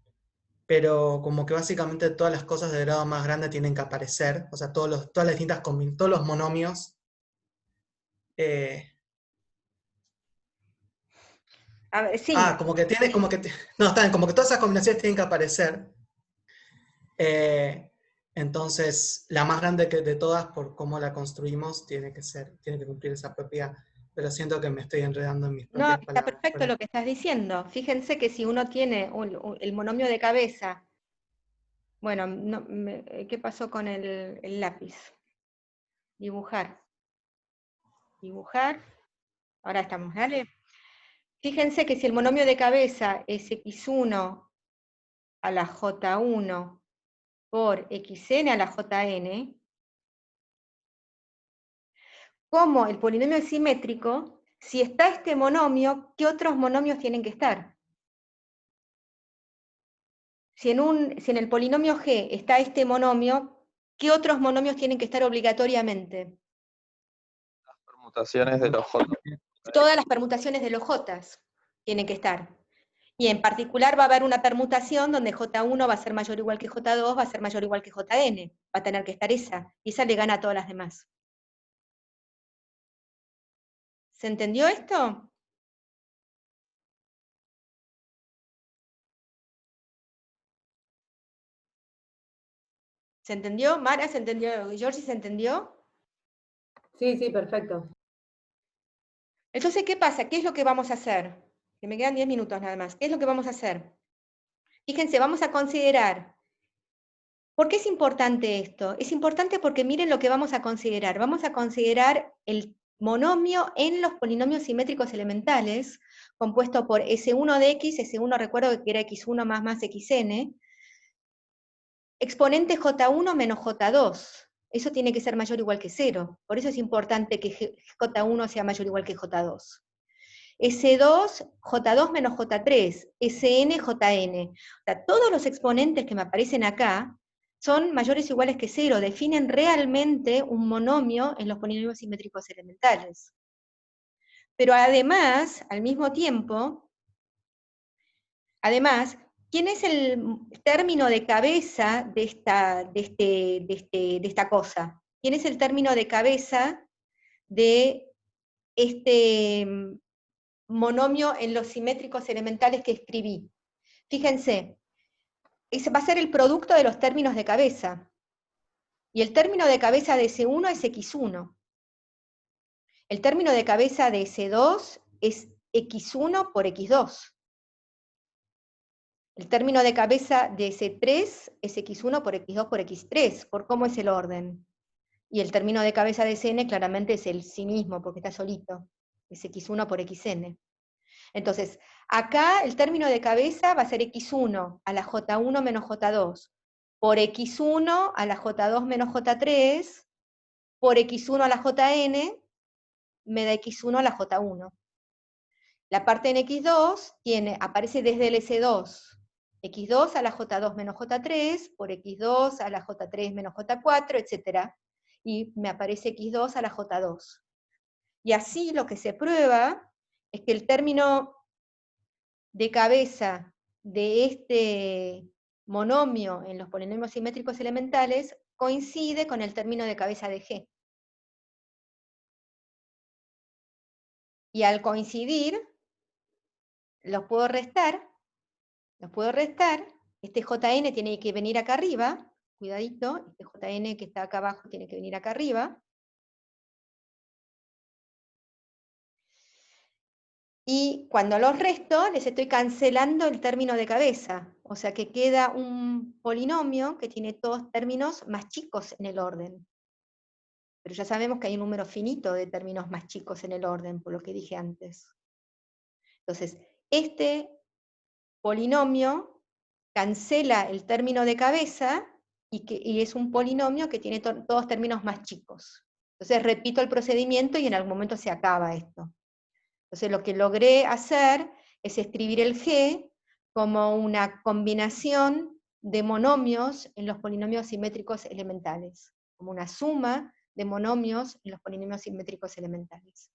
Speaker 11: pero como que básicamente todas las cosas de grado más grande tienen que aparecer, o sea, todas las distintas todos los monomios.
Speaker 1: A ver, sí.
Speaker 11: Como que no, está bien, como que todas esas combinaciones tienen que aparecer. Entonces, la más grande de todas, por cómo la construimos, tiene que cumplir esa propiedad. Pero siento que me estoy enredando en mis
Speaker 1: No,
Speaker 11: propias
Speaker 1: está
Speaker 11: palabras.
Speaker 1: perfecto lo que estás diciendo. Fíjense que si uno tiene el monomio de cabeza, bueno, ¿qué pasó con el lápiz? Dibujar. Dibujar. Ahora estamos, ¿dale? Fíjense que si el monomio de cabeza es x1 a la j1 por xn a la jn, como el polinomio es simétrico, si está este monomio, ¿qué otros monomios tienen que estar? Si en el polinomio g está este monomio, ¿qué otros monomios tienen que estar obligatoriamente?
Speaker 9: Permutaciones de los J.
Speaker 1: Todas las permutaciones de los j tienen que estar. Y en particular va a haber una permutación donde J1 va a ser mayor o igual que J2, va a ser mayor o igual que Jn. Va a tener que estar esa, y esa le gana a todas las demás. ¿Se entendió esto? ¿Se entendió? ¿Mara se entendió? ¿Georgie se entendió?
Speaker 8: Sí, sí, perfecto.
Speaker 1: Entonces, ¿qué pasa? ¿Qué es lo que vamos a hacer? Que me quedan 10 minutos nada más. ¿Qué es lo que vamos a hacer? Fíjense, vamos a considerar. ¿Por qué es importante esto? Es importante porque miren lo que vamos a considerar. Vamos a considerar el monomio en los polinomios simétricos elementales, compuesto por S1 de X, S1 recuerdo que era X1 más Xn, exponente J1 menos J2. Eso tiene que ser mayor o igual que 0. Por eso es importante que J1 sea mayor o igual que J2. S2, J2 menos J3, Sn, Jn. O sea, todos los exponentes que me aparecen acá son mayores o iguales que 0, definen realmente un monomio en los polinomios simétricos elementales. Pero además, al mismo tiempo, ¿quién es el término de cabeza de esta cosa? ¿Quién es el término de cabeza de este monomio en los simétricos elementales que escribí? Fíjense, ese va a ser el producto de los términos de cabeza. Y el término de cabeza de S1 es X1. El término de cabeza de S2 es X1 por X2. El término de cabeza de S3 es X1 por X2 por X3, por cómo es el orden. Y el término de cabeza de Sn claramente es el sí mismo, porque está solito. Es X1 por Xn. Entonces, acá el término de cabeza va a ser X1 a la J1 menos J2, por X1 a la J2 menos J3, por X1 a la Jn, me da X1 a la J1. La parte en X2 aparece desde el S2, X2 a la J2 menos J3, por X2 a la J3 menos J4, etc. Y me aparece X2 a la J2. Y así lo que se prueba es que el término de cabeza de este monomio en los polinomios simétricos elementales coincide con el término de cabeza de G. Y al coincidir, los puedo restar, este Jn tiene que venir acá arriba, cuidadito, este Jn que está acá abajo tiene que venir acá arriba, y cuando los resto, les estoy cancelando el término de cabeza, o sea que queda un polinomio que tiene todos términos más chicos en el orden. Pero ya sabemos que hay un número finito de términos más chicos en el orden, por lo que dije antes. Entonces, este polinomio cancela el término de cabeza y es un polinomio que tiene todos términos más chicos. Entonces repito el procedimiento y en algún momento se acaba esto. Entonces lo que logré hacer es escribir el G como una combinación de monomios en los polinomios simétricos elementales, como una suma de monomios en los polinomios simétricos elementales.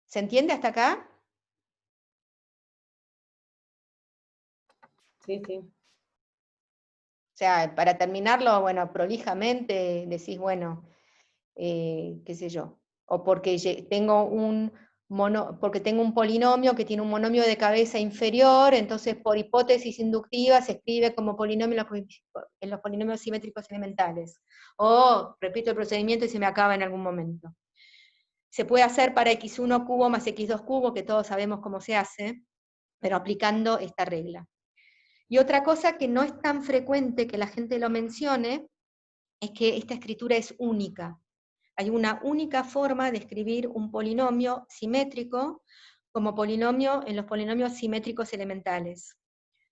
Speaker 1: ¿Se entiende hasta acá?
Speaker 8: Sí, sí.
Speaker 1: O sea, para terminarlo, bueno, prolijamente, decís, bueno, qué sé yo, o porque tengo un polinomio que tiene un monomio de cabeza inferior, entonces por hipótesis inductiva se escribe como polinomio en los polinomios simétricos elementales. O repito el procedimiento y se me acaba en algún momento. Se puede hacer para x1 cubo más x2 cubo, que todos sabemos cómo se hace, pero aplicando esta regla. Y otra cosa que no es tan frecuente que la gente lo mencione, es que esta escritura es única. Hay una única forma de escribir un polinomio simétrico como polinomio en los polinomios simétricos elementales.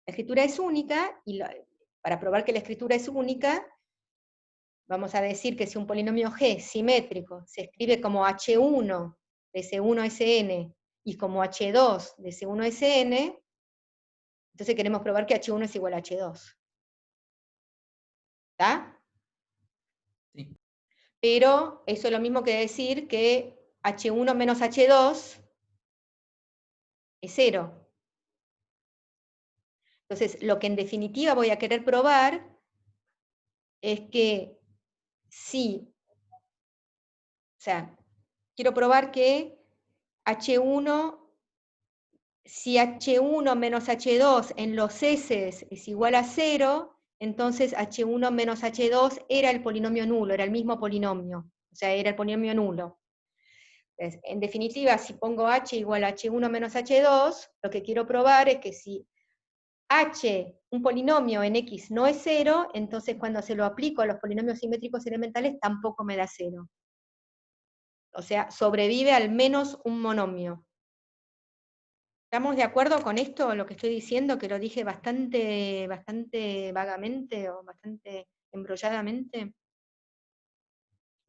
Speaker 1: La escritura es única, y para probar que la escritura es única, vamos a decir que si un polinomio G simétrico se escribe como H1 de S1Sn y como H2 de S1Sn, entonces queremos probar que H1 es igual a H2. ¿Está?
Speaker 2: Sí.
Speaker 1: Pero eso es lo mismo que decir que H1 menos H2 es 0. Entonces, lo que en definitiva voy a querer probar es que si, o sea, quiero probar que H1, si H1 menos H2 en los S es igual a 0, entonces H1 menos H2 era el polinomio nulo, era el mismo polinomio, o sea, era el polinomio nulo. Entonces, en definitiva, si pongo H igual a H1 menos H2, lo que quiero probar es que si H, un polinomio en X no es 0, entonces cuando se lo aplico a los polinomios simétricos elementales tampoco me da 0. O sea, sobrevive al menos un monomio. ¿Estamos de acuerdo con esto, lo que estoy diciendo, que lo dije bastante vagamente o bastante embrolladamente?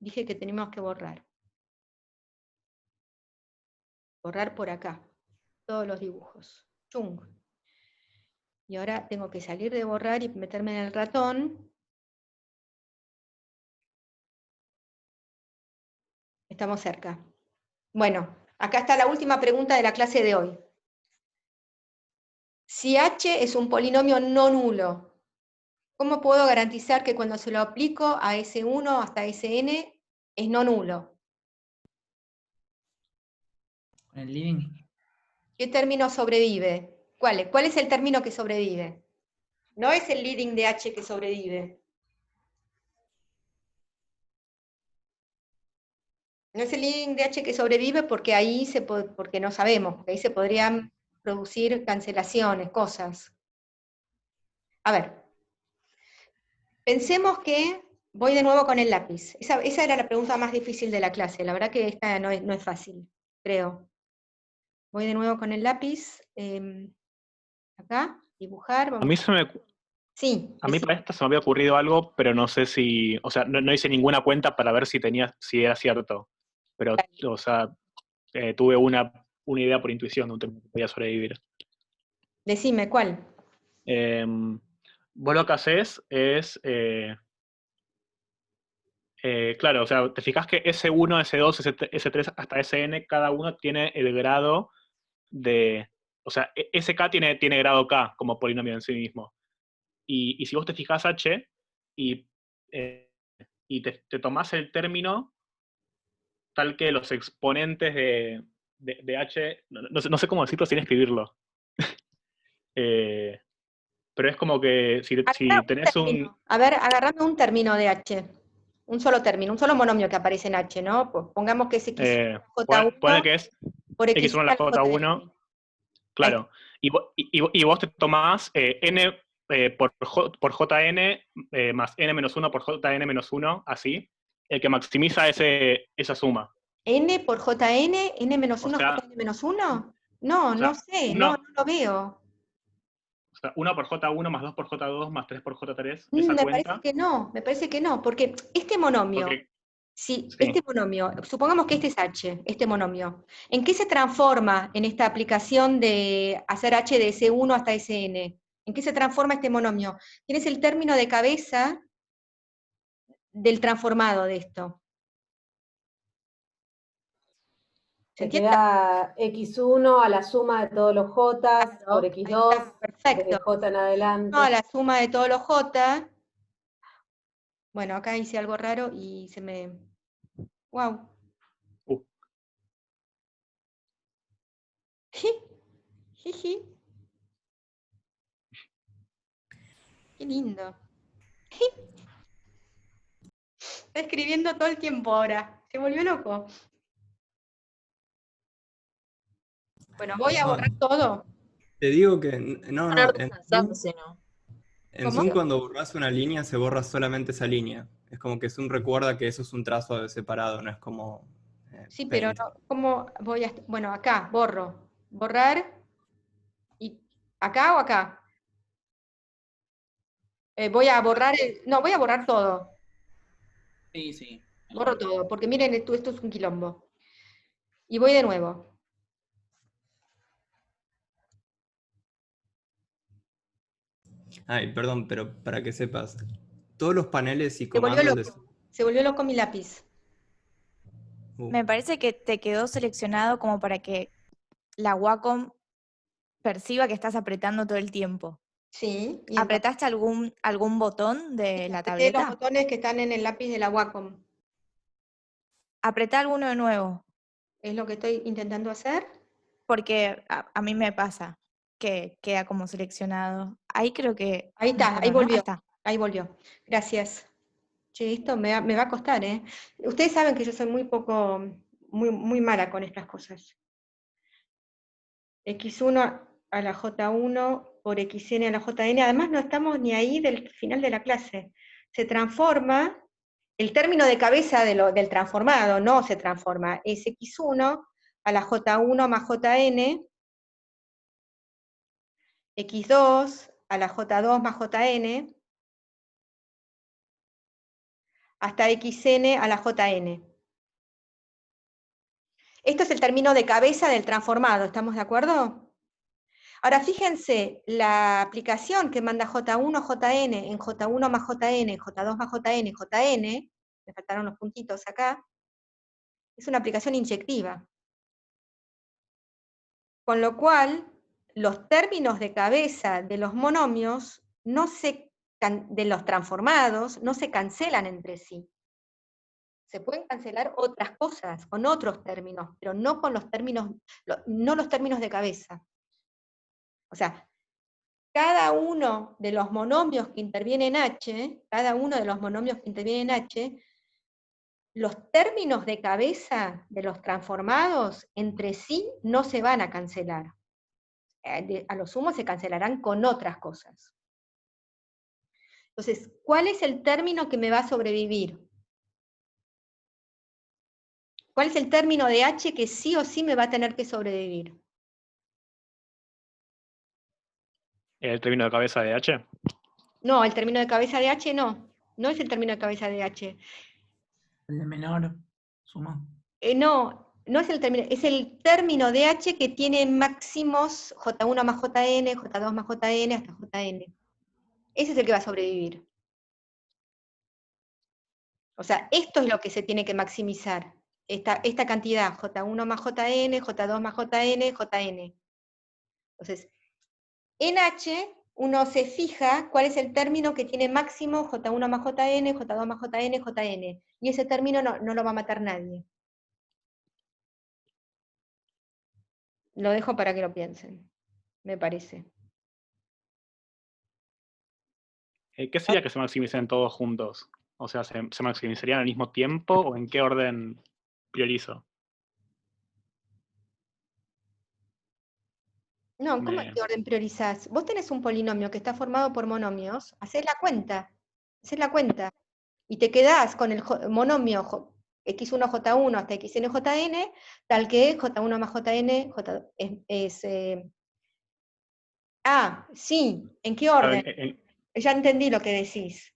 Speaker 1: Dije que tenemos que borrar. Borrar por acá. Todos los dibujos. Chung. Y ahora tengo que salir de borrar y meterme en el ratón. Estamos cerca. Bueno, acá está la última pregunta de la clase de hoy. Si h es un polinomio no nulo, ¿cómo puedo garantizar que cuando se lo aplico a S1 hasta Sn es no nulo?
Speaker 2: Con el leading.
Speaker 1: ¿Qué término sobrevive? ¿Cuál es el término que sobrevive? No es el leading de h que sobrevive. No es el leading de h que sobrevive porque ahí porque no sabemos, porque ahí se podrían producir cancelaciones, cosas. A ver, pensemos que voy de nuevo con el lápiz. Esa era la pregunta más difícil de la clase. La verdad que esta no es fácil, creo. Voy de nuevo con el lápiz. Acá, dibujar.
Speaker 13: A mí
Speaker 1: Sí.
Speaker 13: A mí para esta se me había ocurrido algo, pero no sé si, o sea, no hice ninguna cuenta para ver si era cierto. Pero, o sea, tuve una idea por intuición de un tema que podía sobrevivir.
Speaker 1: Decime, ¿cuál?
Speaker 13: Vos lo que haces es, claro, o sea, te fijas que S1, S2, S3 hasta Sn, cada uno tiene el grado de, o sea, SK tiene grado K como polinomio en sí mismo. Y si vos te fijas H y te tomás el término tal que los exponentes de H, no sé cómo decirlo sin escribirlo. Pero es como que si tenés un...
Speaker 1: A ver, agarrame un término de H. Un solo término, un solo monomio que aparece en H, ¿no? Pongamos que es X1 J1
Speaker 13: pone que es
Speaker 1: por
Speaker 13: X1 a la J1. Claro. Y vos te tomás N por JN más N-1 por JN-1, así, el que maximiza esa suma.
Speaker 1: N por JN, N-1,
Speaker 13: O sea,
Speaker 1: JN-1. No,
Speaker 13: o sea,
Speaker 1: no sé, no lo veo.
Speaker 13: O sea, 1 por J1 más 2 por J2 más 3 por J3, esa
Speaker 1: Me
Speaker 13: cuenta.
Speaker 1: parece que no, porque este monomio, este monomio, supongamos que este es H, este monomio, ¿en qué se transforma en esta aplicación de hacer H de S1 hasta Sn? ¿En qué se transforma este monomio? Tienes el término de cabeza del transformado de esto.
Speaker 8: Se queda X1 a la suma de todos los J por X2,
Speaker 1: perfecto.
Speaker 8: desde J en adelante.
Speaker 1: No, a la suma de todos los J. Bueno, acá hice algo raro y se me... ¡Wow! Jiji. Qué lindo. Está escribiendo todo el tiempo ahora. Se volvió loco. Bueno, voy a borrar todo.
Speaker 4: Te digo que no, en
Speaker 1: ¿Cómo?
Speaker 4: Zoom cuando borras una línea se borra solamente esa línea. Es como que Zoom recuerda que eso es un trazo separado, no es como
Speaker 1: Sí, pero no, ¿cómo voy a...? Bueno, acá, borro. Borrar. ¿Y acá o acá? Voy a borrar... No, voy a borrar todo.
Speaker 2: Sí, sí.
Speaker 1: Borro todo, porque miren, esto es un quilombo. Y voy de nuevo.
Speaker 4: Ay, perdón, pero para que sepas, todos los paneles y
Speaker 1: Se volvió
Speaker 4: comandos de
Speaker 1: loco. Se volvió loco mi lápiz.
Speaker 10: Me parece que te quedó seleccionado como para que la Wacom perciba que estás apretando todo el tiempo.
Speaker 1: Sí.
Speaker 10: ¿Apretaste algún botón de la
Speaker 1: Apreté los
Speaker 10: tableta?
Speaker 1: botones que están en el lápiz de la Wacom.
Speaker 10: Apretá alguno de nuevo.
Speaker 1: Es lo que estoy intentando hacer.
Speaker 10: Porque a mí me pasa que queda como seleccionado. Ahí creo que...
Speaker 1: Ahí está,
Speaker 10: mejoró,
Speaker 1: ahí
Speaker 10: ¿no?
Speaker 1: volvió.
Speaker 10: Está.
Speaker 1: Ahí volvió. Gracias. Che, esto me va a costar, ¿eh? Ustedes saben que yo soy muy mala con estas cosas. X1 a la J1 por XN a la JN. Además no estamos ni ahí del final de la clase. Se transforma, el término de cabeza del transformado no se transforma. Es X1 a la J1 más JN, X2 a la J2 más JN, hasta XN a la JN. Esto es el término de cabeza del transformado, ¿estamos de acuerdo? Ahora fíjense, la aplicación que manda J1, JN, en J1 más JN, J2 más JN, JN, me faltaron los puntitos acá, es una aplicación inyectiva. Con lo cual, los términos de cabeza de los monomios, de los transformados, no se cancelan entre sí. Se pueden cancelar otras cosas con otros términos, pero no con los términos, no los términos de cabeza. O sea, cada uno de los monomios que interviene en H, los términos de cabeza de los transformados entre sí no se van a cancelar. A lo sumo se cancelarán con otras cosas. Entonces, ¿cuál es el término que me va a sobrevivir? ¿Cuál es el término de H que sí o sí me va a tener que sobrevivir?
Speaker 13: ¿El término de cabeza de H?
Speaker 1: No, el término de cabeza de H no. No es el término de cabeza de H.
Speaker 2: El de menor suma.
Speaker 1: No es el término, es el término de H que tiene máximos J1 más JN, J2 más JN hasta JN. Ese es el que va a sobrevivir. O sea, esto es lo que se tiene que maximizar. Esta cantidad, J1 más JN, J2 más JN, JN. Entonces, en H, uno se fija cuál es el término que tiene máximo J1 más JN, J2 más JN, JN. Y ese término no lo va a matar nadie. Lo dejo para que lo piensen, me parece.
Speaker 13: ¿Qué sería que se maximicen todos juntos? O sea, ¿se maximizarían al mismo tiempo o en qué orden priorizo?
Speaker 1: No, ¿cómo en qué orden priorizás? Vos tenés un polinomio que está formado por monomios, hacés la cuenta, y te quedás con el monomio x1j1 hasta xnjn, tal que j1 más jn sí, ¿en qué orden? Ya entendí lo que decís.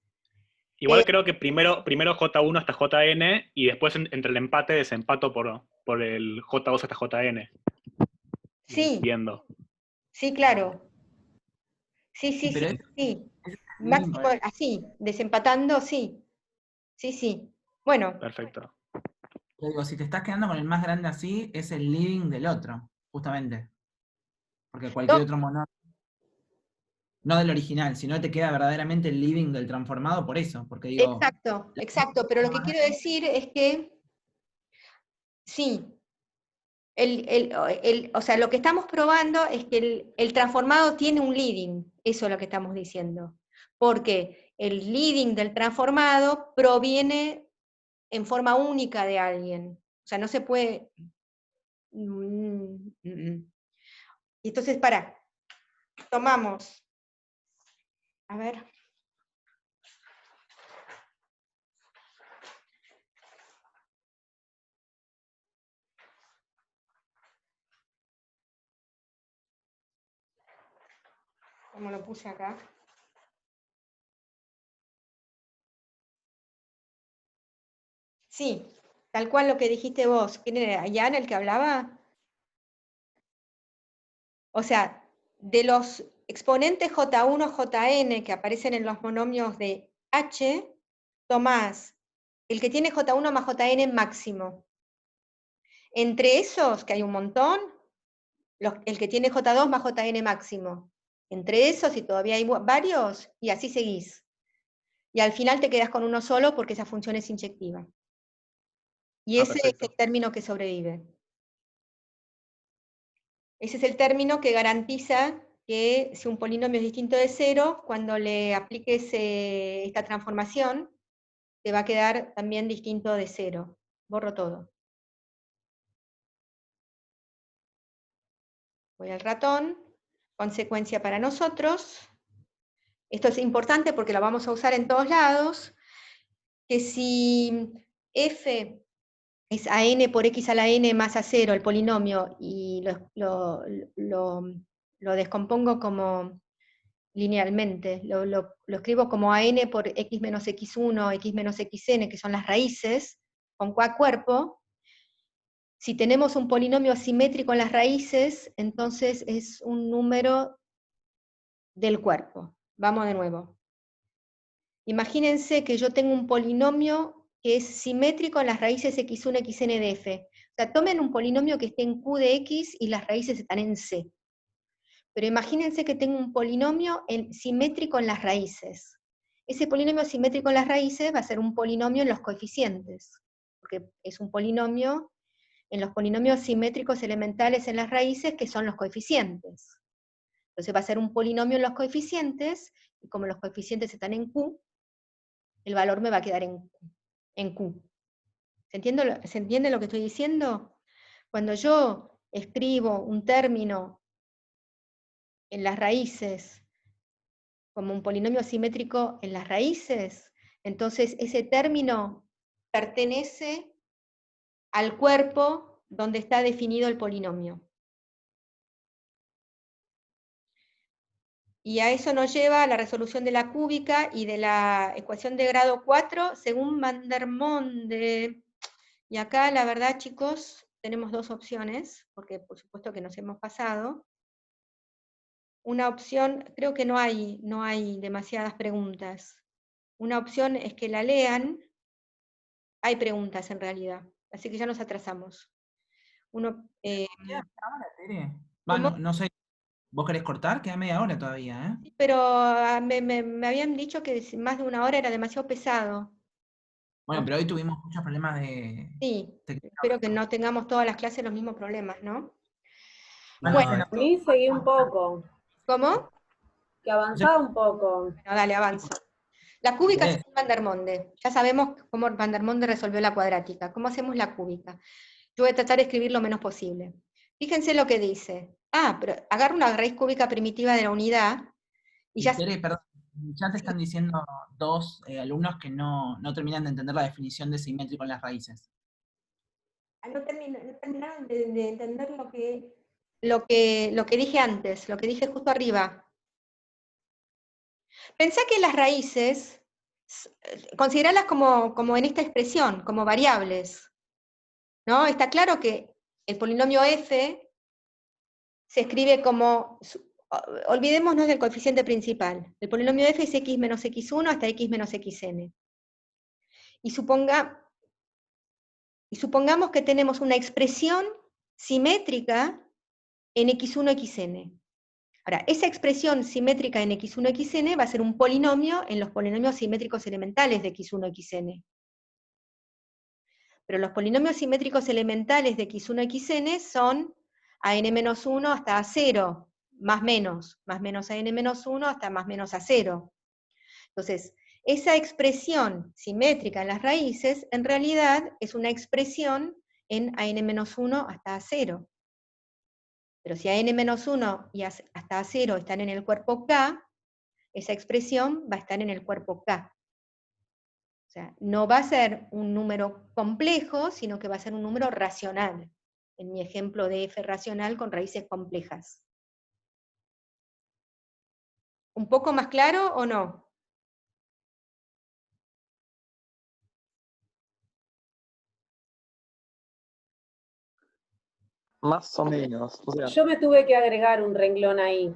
Speaker 13: Igual creo que primero J1 hasta JN y después entre el empate desempato por el J2 hasta JN.
Speaker 1: Sí.
Speaker 13: Viendo.
Speaker 1: Sí, claro. Sí. Máximo, así, desempatando, sí. Sí. Bueno.
Speaker 2: Perfecto. Te digo, si te estás quedando con el más grande así, es el living del otro, justamente. Porque cualquier otro monomio, no del original, sino te queda verdaderamente el living del transformado por eso. Porque digo,
Speaker 1: exacto. Pero lo que quiero decir es que, sí, o sea, lo que estamos probando es que el transformado tiene un leading, eso es lo que estamos diciendo. Porque el leading del transformado proviene en forma única de alguien. O sea, no se puede... Entonces, tomamos... A ver... ¿Cómo lo puse acá? Sí, tal cual lo que dijiste vos. ¿Quién era? ¿Jan el que hablaba? O sea, de los exponentes J1, Jn que aparecen en los monomios de H, tomás el que tiene J1 más Jn máximo. Entre esos, que hay un montón, el que tiene J2 más Jn máximo. Entre esos, y todavía hay varios, y así seguís. Y al final te quedás con uno solo porque esa función es inyectiva. Y ese es el término que sobrevive. Ese es el término que garantiza que si un polinomio es distinto de cero, cuando le apliques esta transformación, te va a quedar también distinto de cero. Borro todo. Voy al ratón, consecuencia para nosotros. Esto es importante porque lo vamos a usar en todos lados, que si f es a n por x a la n más a 0 el polinomio, y lo descompongo como linealmente, lo escribo como a n por x menos x1, x menos xn, que son las raíces, con cada cuerpo. Si tenemos un polinomio simétrico en las raíces, entonces es un número del cuerpo. Vamos de nuevo. Imagínense que yo tengo un polinomio que es simétrico en las raíces x1, xn de f. O sea, tomen un polinomio que esté en q de x y las raíces están en c. Pero imagínense que tengo un polinomio simétrico en las raíces. Ese polinomio simétrico en las raíces va a ser un polinomio en los coeficientes, porque es un polinomio en los polinomios simétricos elementales en las raíces, que son los coeficientes. Entonces va a ser un polinomio en los coeficientes, y como los coeficientes están en Q, el valor me va a quedar en Q. ¿Se entiende lo que estoy diciendo? Cuando yo escribo un término en las raíces como un polinomio simétrico en las raíces, entonces ese término pertenece al cuerpo donde está definido el polinomio. Y a eso nos lleva a la resolución de la cúbica y de la ecuación de grado 4 según Vandermonde. Y acá, la verdad, chicos, tenemos dos opciones, porque por supuesto que nos hemos pasado. Una opción, creo que no hay demasiadas preguntas. Una opción es que la lean. Hay preguntas en realidad, así que ya nos atrasamos.
Speaker 2: No sé, ¿vos querés cortar? Queda media hora todavía, ¿eh?
Speaker 1: Pero me habían dicho que más de una hora era demasiado pesado.
Speaker 2: Bueno, pero hoy tuvimos muchos problemas de...
Speaker 1: Sí, espero que no tengamos todas las clases los mismos problemas, ¿no?
Speaker 2: Bueno,
Speaker 8: A mí seguí un poco.
Speaker 1: ¿Cómo?
Speaker 8: Que avanzaba un poco.
Speaker 1: Bueno, dale, avanzo. La cúbica es Vandermonde. Ya sabemos cómo Vandermonde resolvió la cuadrática. ¿Cómo hacemos la cúbica? Yo voy a tratar de escribir lo menos posible. Fíjense lo que dice. Pero agarro una raíz cúbica primitiva de la unidad y ya...
Speaker 2: Tere, perdón, ya te están diciendo dos alumnos que no terminan de entender la definición de simétrico en las raíces.
Speaker 1: No terminaron de entender lo que dije antes, lo que dije justo arriba. Pensá que las raíces, consideralas como en esta expresión, como variables, ¿no? Está claro que el polinomio f se escribe como, olvidémonos del coeficiente principal, el polinomio f es x menos x1 hasta x menos xn. Y supongamos que tenemos una expresión simétrica en x1, xn. Ahora, esa expresión simétrica en x1, xn va a ser un polinomio en los polinomios simétricos elementales de x1, xn. Pero los polinomios simétricos elementales de x1, xn son a n-1 hasta a0, más menos a n-1 hasta más menos a0. Entonces, esa expresión simétrica en las raíces, en realidad, es una expresión en a n-1 hasta a0. Pero si a n-1 y hasta a0 están en el cuerpo K, esa expresión va a estar en el cuerpo K. O sea, no va a ser un número complejo, sino que va a ser un número racional, en mi ejemplo de f racional con raíces complejas. ¿Un poco más claro o no?
Speaker 9: Más o menos. O sea,
Speaker 8: Yo me tuve que agregar un renglón ahí.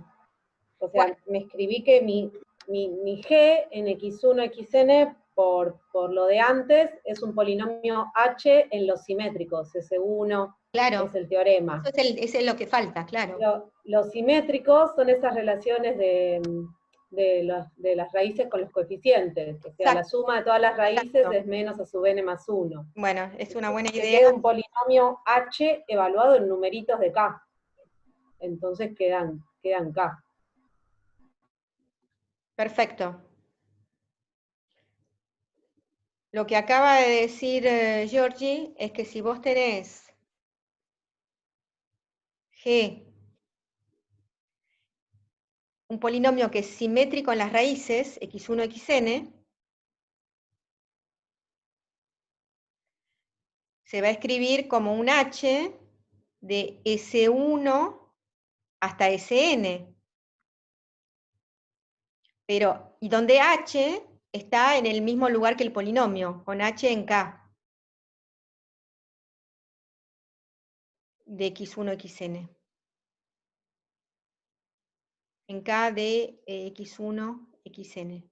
Speaker 8: O sea, me escribí que mi G en x1, xn, por lo de antes, es un polinomio h en los simétricos. S1
Speaker 1: claro,
Speaker 8: es el teorema.
Speaker 1: Eso es lo que falta, claro.
Speaker 8: Los simétricos son esas relaciones de las raíces con los coeficientes. O sea,
Speaker 1: Exacto.
Speaker 8: la suma de todas las raíces es menos a sub n más 1.
Speaker 1: Bueno, es una buena
Speaker 8: Que
Speaker 1: idea.
Speaker 8: queda un polinomio h evaluado en numeritos de k. Entonces quedan k.
Speaker 1: Perfecto. Lo que acaba de decir Georgie es que si vos tenés G, un polinomio que es simétrico en las raíces, x1, xn, se va a escribir como un h de S1 hasta Sn. Pero, y donde h está en el mismo lugar que el polinomio, con h en k. de x1, xn. En K de x1, xn.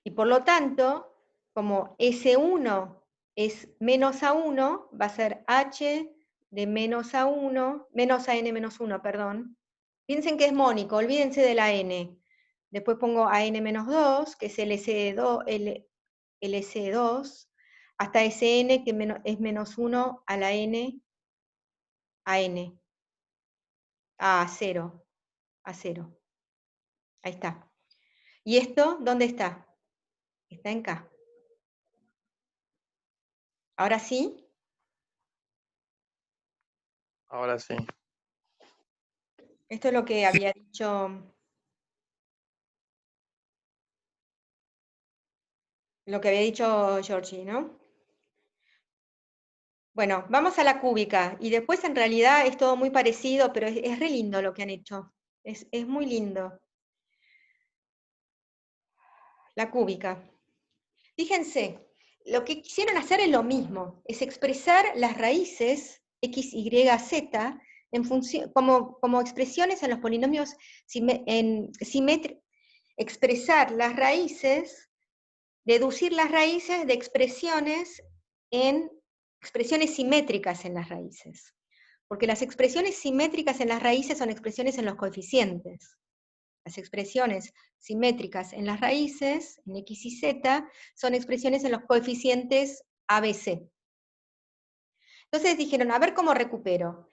Speaker 1: Y por lo tanto, como S1 es menos A1, va a ser H de menos A1, menos AN menos 1, perdón. Piensen que es mónico, olvídense de la N. Después pongo AN menos 2, que es el S2, hasta Sn, que es menos 1 a la N, a N, a 0, a 0. Ahí está. ¿Y esto dónde está? Está en K. ¿Ahora sí?
Speaker 9: Ahora sí.
Speaker 1: Esto es lo que había dicho, Georgie, ¿no? Bueno, vamos a la cúbica, y después en realidad es todo muy parecido, pero es re lindo lo que han hecho. Es muy lindo. La cúbica. Fíjense, lo que quisieron hacer es lo mismo, es expresar las raíces x, y, z en función, como expresiones en los polinomios simétricos, expresar las raíces, deducir las raíces de expresiones simétricas en las raíces. Porque las expresiones simétricas en las raíces son expresiones en los coeficientes. Las expresiones simétricas en las raíces, en x y z, son expresiones en los coeficientes ABC. Entonces dijeron, a ver cómo recupero.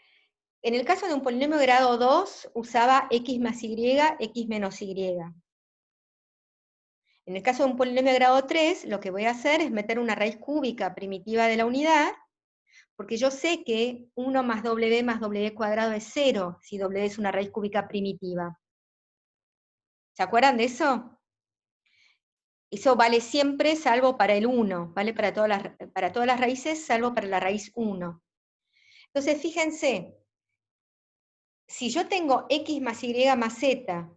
Speaker 1: En el caso de un polinomio de grado 2, usaba x más y, x menos y. En el caso de un polinomio de grado 3, lo que voy a hacer es meter una raíz cúbica primitiva de la unidad, porque yo sé que 1 más w cuadrado es 0, si w es una raíz cúbica primitiva. ¿Se acuerdan de eso? Eso vale siempre, salvo para el 1, vale para todas las raíces, salvo para la raíz 1. Entonces, fíjense, si yo tengo x más y más z,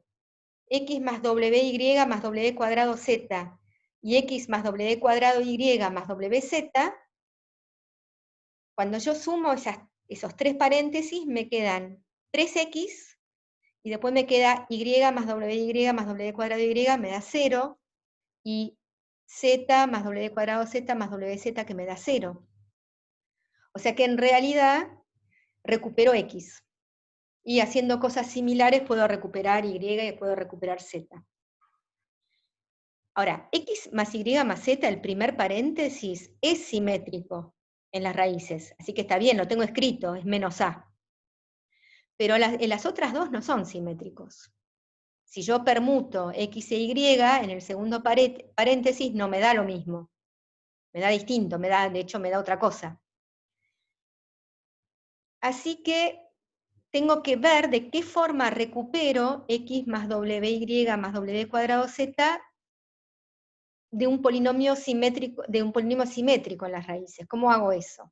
Speaker 1: x más wy más w cuadrado z, y x más w cuadrado y más wz, cuando yo sumo esos tres paréntesis, me quedan 3x, y después me queda y más wy más w cuadrado y me da 0, y z más w cuadrado z más wz que me da 0. O sea que en realidad recupero x. Y haciendo cosas similares puedo recuperar y puedo recuperar z. Ahora, x más y más z, el primer paréntesis, es simétrico en las raíces. Así que está bien, lo tengo escrito, es menos a. Pero las otras dos no son simétricos. Si yo permuto x e y, en el segundo paréntesis no me da lo mismo. Me da distinto, de hecho me da otra cosa. Así que tengo que ver de qué forma recupero x más wy más w cuadrado z de un polinomio simétrico en las raíces. ¿Cómo hago eso?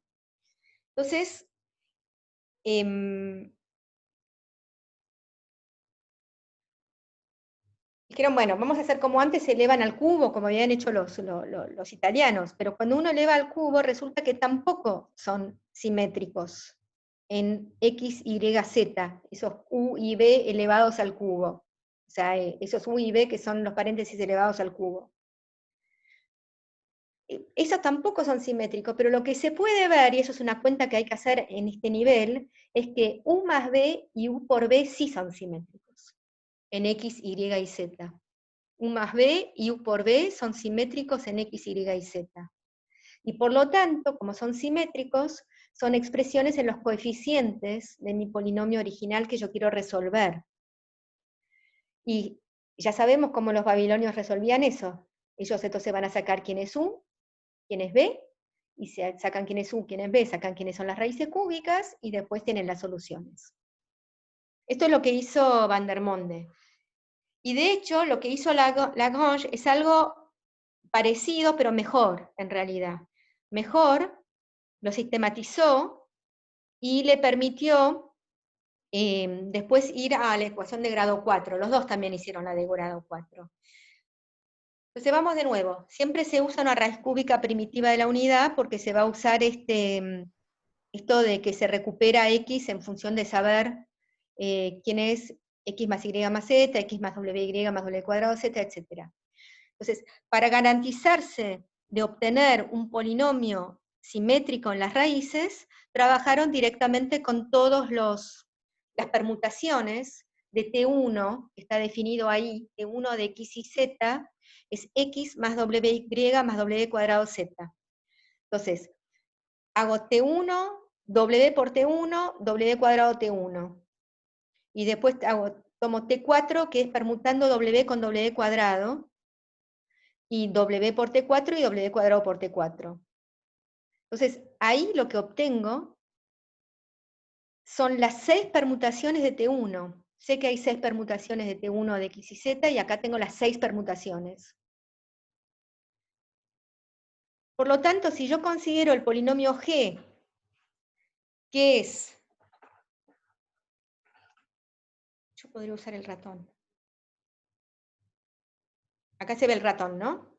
Speaker 1: Entonces, dijeron, bueno, vamos a hacer como antes, se elevan al cubo, como habían hecho los italianos, pero cuando uno eleva al cubo, resulta que tampoco son simétricos en x, y, z, esos u y b elevados al cubo. O sea, esos u y b que son los paréntesis elevados al cubo. Esos tampoco son simétricos, pero lo que se puede ver, y eso es una cuenta que hay que hacer en este nivel, es que u más b y u por b sí son simétricos, en x, y z. U más b y u por b son simétricos en x, y z. Y por lo tanto, como son simétricos, son expresiones en los coeficientes de mi polinomio original que yo quiero resolver. Y ya sabemos cómo los babilonios resolvían eso. Ellos entonces van a sacar quién es u, quién es b, y sacan quién es u, quién es b, sacan quiénes son las raíces cúbicas, y después tienen las soluciones. Esto es lo que hizo Vandermonde. Y de hecho, lo que hizo Lagrange es algo parecido, pero mejor, en realidad. Mejor, lo sistematizó, y le permitió después ir a la ecuación de grado 4. Los dos también hicieron la de grado 4. Entonces vamos de nuevo. Siempre se usa una raíz cúbica primitiva de la unidad porque se va a usar esto de que se recupera x en función de saber quién es x más y más z, x más w más w cuadrado z, etc. Entonces, para garantizarse de obtener un polinomio simétrico en las raíces, trabajaron directamente con todas las permutaciones de T1, que está definido ahí, T1 de x y z, es x más w más w cuadrado z. Entonces, hago T1, w por T1, w cuadrado T1. Y después tomo T4, que es permutando w con w cuadrado, y w por T4 y w cuadrado por T4. Entonces, ahí lo que obtengo son las 6 permutaciones de T1. Sé que hay 6 permutaciones de T1 de x y z, y acá tengo las 6 permutaciones. Por lo tanto, si yo considero el polinomio G, que es... Yo podría usar el ratón. Acá se ve el ratón, ¿no?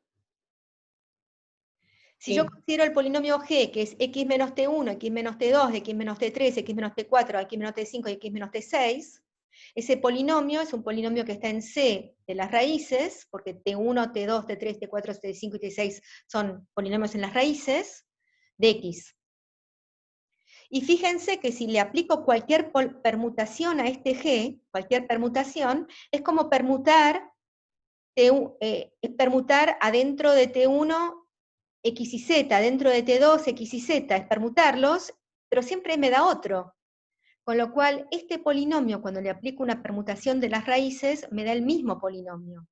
Speaker 1: Si yo considero el polinomio G, que es x menos T1, x menos T2, x menos T3, x menos T4, x menos T5 y x menos T6, ese polinomio es un polinomio que está en C de las raíces, porque T1, T2, T3, T4, T5 y T6 son polinomios en las raíces, de x. Y fíjense que si le aplico cualquier permutación a este G, cualquier permutación, es como permutar, adentro de T1 x y z, dentro de T2 x y z, es permutarlos, pero siempre me da otro. Con lo cual, este polinomio, cuando le aplico una permutación de las raíces, me da el mismo polinomio.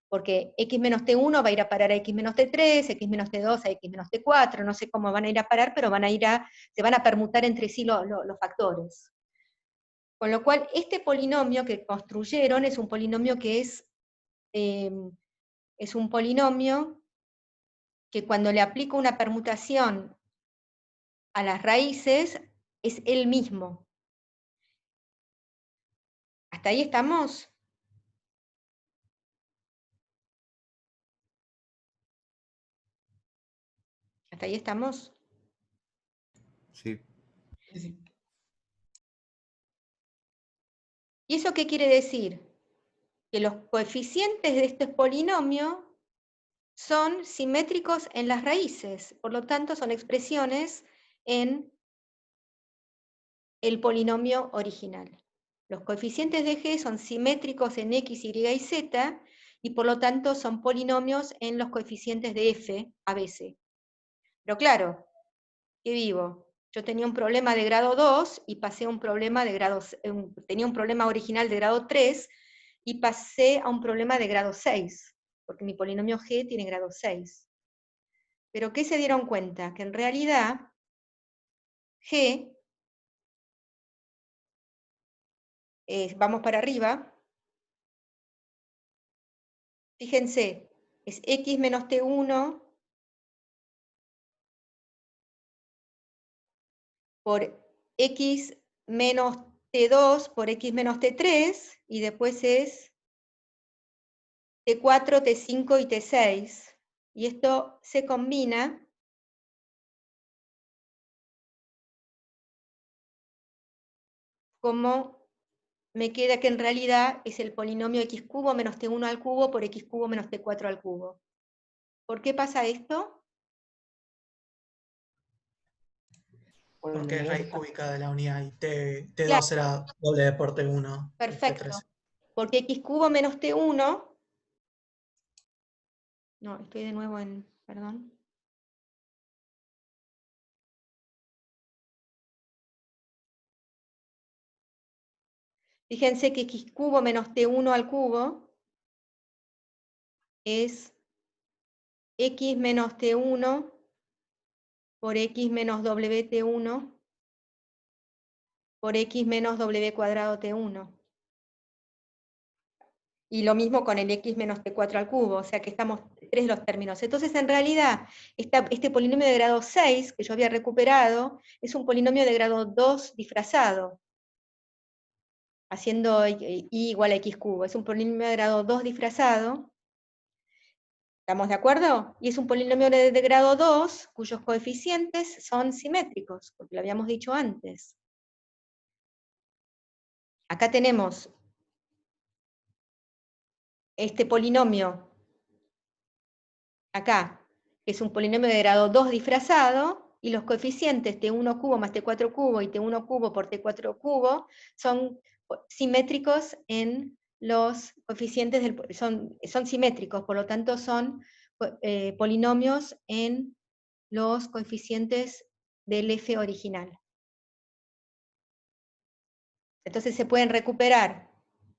Speaker 1: Porque x menos T1 va a ir a parar a x menos T3, x menos T2 a x menos T4, no sé cómo van a ir a parar, pero se van a permutar entre sí los factores. Con lo cual, este polinomio que construyeron es un polinomio que es un polinomio que cuando le aplico una permutación a las raíces, es el mismo. ¿Hasta ahí estamos? ¿Hasta ahí estamos?
Speaker 7: Sí.
Speaker 1: ¿Y eso qué quiere decir? Que los coeficientes de este polinomio son simétricos en las raíces, por lo tanto son expresiones en el polinomio original. Los coeficientes de G son simétricos en x, y y z, y por lo tanto son polinomios en los coeficientes de f a b, c. Pero claro, ¿qué vivo? Yo tenía un problema de grado 2 y pasé a un problema de grado... tenía un problema original de grado 3 y pasé a un problema de grado 6, porque mi polinomio G tiene grado 6. Pero ¿qué se dieron cuenta? Que en realidad G, vamos para arriba, fíjense, es x menos T1 por x menos T2 por x menos T3, y después es T4, T5 y T6. Y esto se combina como me queda que en realidad es el polinomio x cubo menos T1 al cubo por x cubo menos T4 al cubo. ¿Por qué pasa esto?
Speaker 11: Porque es raíz cúbica de la unidad y T2
Speaker 1: Claro.
Speaker 11: será w por T1.
Speaker 1: Perfecto.
Speaker 11: T3.
Speaker 1: Porque x cubo menos T1... No, estoy de nuevo en... Perdón. Fíjense que x cubo menos T1 al cubo es x menos T1 por x menos WT1 por x menos W cuadrado T1. Y lo mismo con el x menos T4 al cubo, o sea que estamos tres los términos. Entonces, en realidad, este polinomio de grado 6, que yo había recuperado, es un polinomio de grado 2 disfrazado, haciendo y igual a x cubo. Es un polinomio de grado 2 disfrazado, ¿Estamos de acuerdo? Y es un polinomio de grado 2, cuyos coeficientes son simétricos, porque lo habíamos dicho antes. Acá tenemos este polinomio, acá, que es un polinomio de grado 2 disfrazado, y los coeficientes T1 cubo más T4 cubo y T1 cubo por T4 cubo son simétricos en los coeficientes, son simétricos, por lo tanto son polinomios en los coeficientes del F original. Entonces se pueden recuperar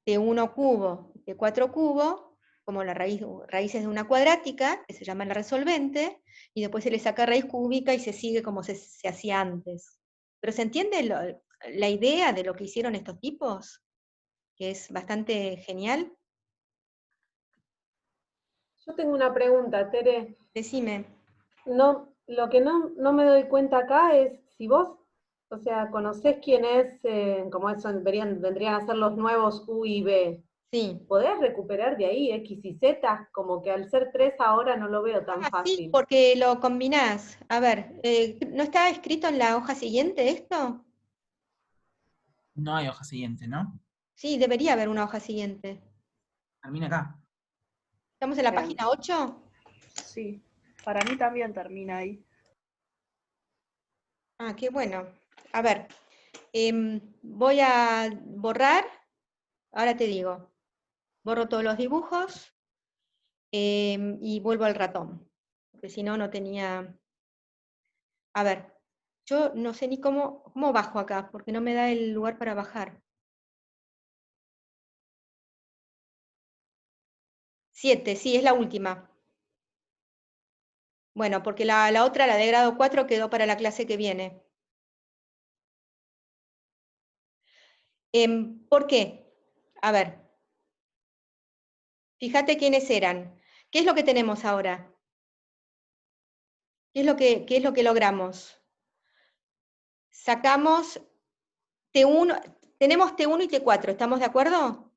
Speaker 1: T1 cubo y T4 cubo como las raíces de una cuadrática, que se llama la resolvente, y después se le saca raíz cúbica y se sigue como se hacía antes. Pero ¿se entiende la idea de lo que hicieron estos tipos? Que es bastante genial.
Speaker 8: Yo tengo una pregunta, Tere.
Speaker 1: Decime.
Speaker 8: No, lo que no me doy cuenta acá es si vos, o sea, conocés quién es, como eso vendrían a ser los nuevos U y B.
Speaker 1: Sí.
Speaker 8: ¿Podés recuperar de ahí X y Z? Como que al ser 3 ahora no lo veo tan fácil.
Speaker 1: Sí, porque lo combinás. A ver, ¿no está escrito en la hoja siguiente esto?
Speaker 2: No hay hoja siguiente, ¿no?
Speaker 1: Sí, debería haber una hoja siguiente.
Speaker 2: Termina acá.
Speaker 1: ¿Estamos en la página 8?
Speaker 12: Sí, para mí también termina ahí.
Speaker 1: Ah, qué bueno. A ver, voy a borrar, ahora te digo, borro todos los dibujos y vuelvo al ratón, porque si no, no tenía... A ver, yo no sé ni cómo bajo acá, porque no me da el lugar para bajar. 7, sí, es la última. Bueno, porque la otra, la de grado 4, quedó para la clase que viene. ¿Por qué? A ver, fíjate quiénes eran. ¿Qué es lo que tenemos ahora? ¿Qué es lo que logramos? Sacamos T1, tenemos T1 y T4, ¿estamos de acuerdo?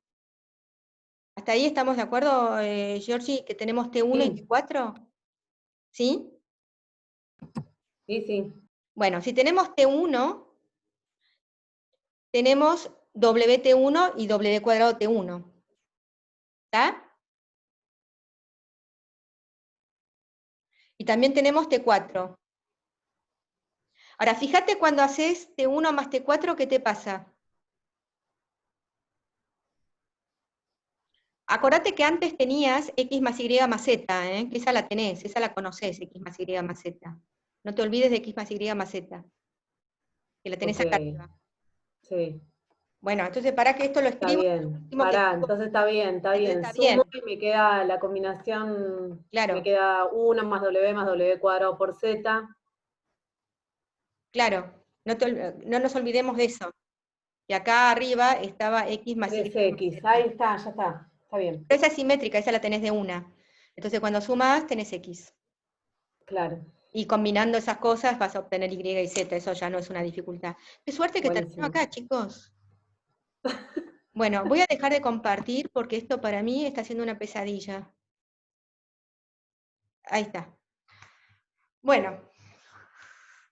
Speaker 1: ¿Hasta ahí estamos de acuerdo, Georgie, que tenemos T1 y T4? ¿Sí?
Speaker 8: Sí, sí.
Speaker 1: Bueno, si tenemos T1, tenemos WT1 y W cuadrado T1. ¿Está? Y también tenemos T4. Ahora, fíjate cuando haces T1 más T4, ¿qué te pasa? Acordate que antes tenías X más Y más Z, que esa la tenés, esa la conocés, X más Y más Z. No te olvides de X más Y más Z, que la tenés acá arriba.
Speaker 8: Sí.
Speaker 1: Bueno, entonces para que esto lo
Speaker 8: Está
Speaker 1: escribo.
Speaker 8: bien, pará, entonces está bien, está bien.
Speaker 1: Está bien.
Speaker 8: Sumo y me queda la combinación,
Speaker 1: claro.
Speaker 8: Me queda 1 más W cuadrado por Z.
Speaker 1: Claro, no nos olvidemos de eso. Y acá arriba estaba X más Y.
Speaker 8: 3X, ahí está, ya está bien.
Speaker 1: Pero esa es simétrica, esa la tenés de una. Entonces cuando sumas tenés X.
Speaker 8: Claro.
Speaker 1: Y combinando esas cosas vas a obtener Y y Z, eso ya no es una dificultad. Qué suerte que termino acá, chicos. Bueno, voy a dejar de compartir porque esto para mí está siendo una pesadilla. Ahí está. Bueno,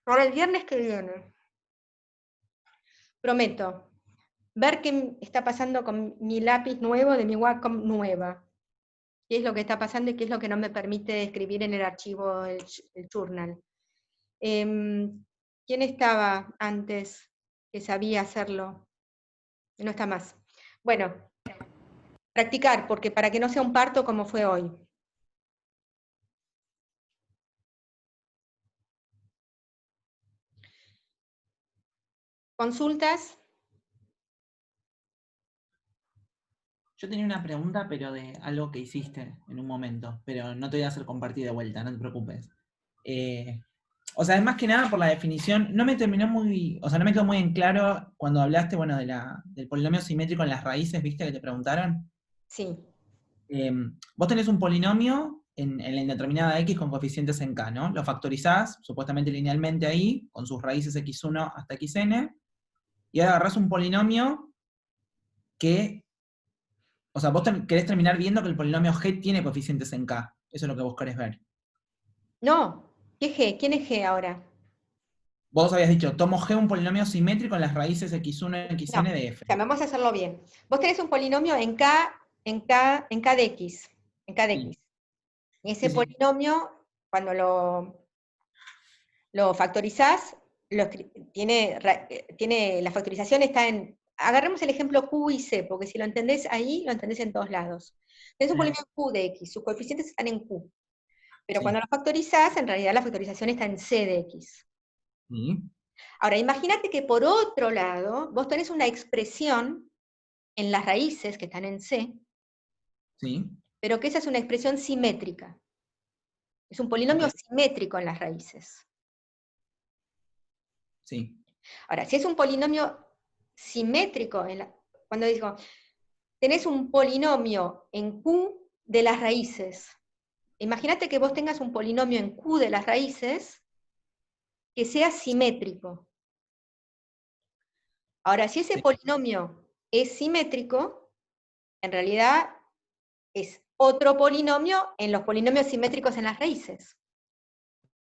Speaker 1: para el viernes que viene, prometo ver qué está pasando con mi lápiz nuevo de mi Wacom nueva. Qué es lo que está pasando y qué es lo que no me permite escribir en el archivo, el journal. ¿Quién estaba antes que sabía hacerlo? No está más. Bueno, practicar, porque para que no sea un parto como fue hoy. ¿Consultas?
Speaker 2: Yo tenía una pregunta, pero de algo que hiciste en un momento, pero no te voy a hacer compartir de vuelta, no te preocupes. O sea, más que nada por la definición, no me quedó muy en claro cuando hablaste, bueno, del polinomio simétrico en las raíces, ¿viste que te preguntaron?
Speaker 1: Sí.
Speaker 2: Vos tenés un polinomio en la indeterminada X con coeficientes en K, ¿no? Lo factorizás, supuestamente linealmente ahí, con sus raíces X1 hasta Xn, y ahora agarrás un polinomio que, o sea, vos querés terminar viendo que el polinomio G tiene coeficientes en K, Eso es lo que vos querés ver.
Speaker 1: No, ¿qué G? ¿Quién es G ahora?
Speaker 2: Vos habías dicho, tomo G un polinomio simétrico en las raíces x1 y xn
Speaker 1: No,
Speaker 2: de f.
Speaker 1: o sea, vamos a hacerlo bien. Vos tenés un polinomio en K de X. En K de X. Y ese
Speaker 2: Sí, sí.
Speaker 1: polinomio, cuando lo factorizás, tiene la factorización está en... Agarremos el ejemplo Q y C, porque si lo entendés ahí, lo entendés en todos lados. Tenés un polinomio Q de X, sus coeficientes están en Q. Pero
Speaker 2: Sí.
Speaker 1: cuando lo factorizás, en realidad la factorización está en C de X.
Speaker 2: Sí.
Speaker 1: Ahora, imagínate que por otro lado, vos tenés una expresión en las raíces que están en C,
Speaker 2: Sí.
Speaker 1: pero que esa es una expresión simétrica. Es un polinomio
Speaker 2: Ok.
Speaker 1: simétrico en las raíces.
Speaker 2: Sí.
Speaker 1: Ahora, si es un polinomio simétrico, cuando digo, tenés un polinomio en Q de las raíces. Imagínate que vos tengas un polinomio en Q de las raíces que sea simétrico. Ahora, si ese polinomio es simétrico, en realidad es otro polinomio en los polinomios simétricos en las raíces.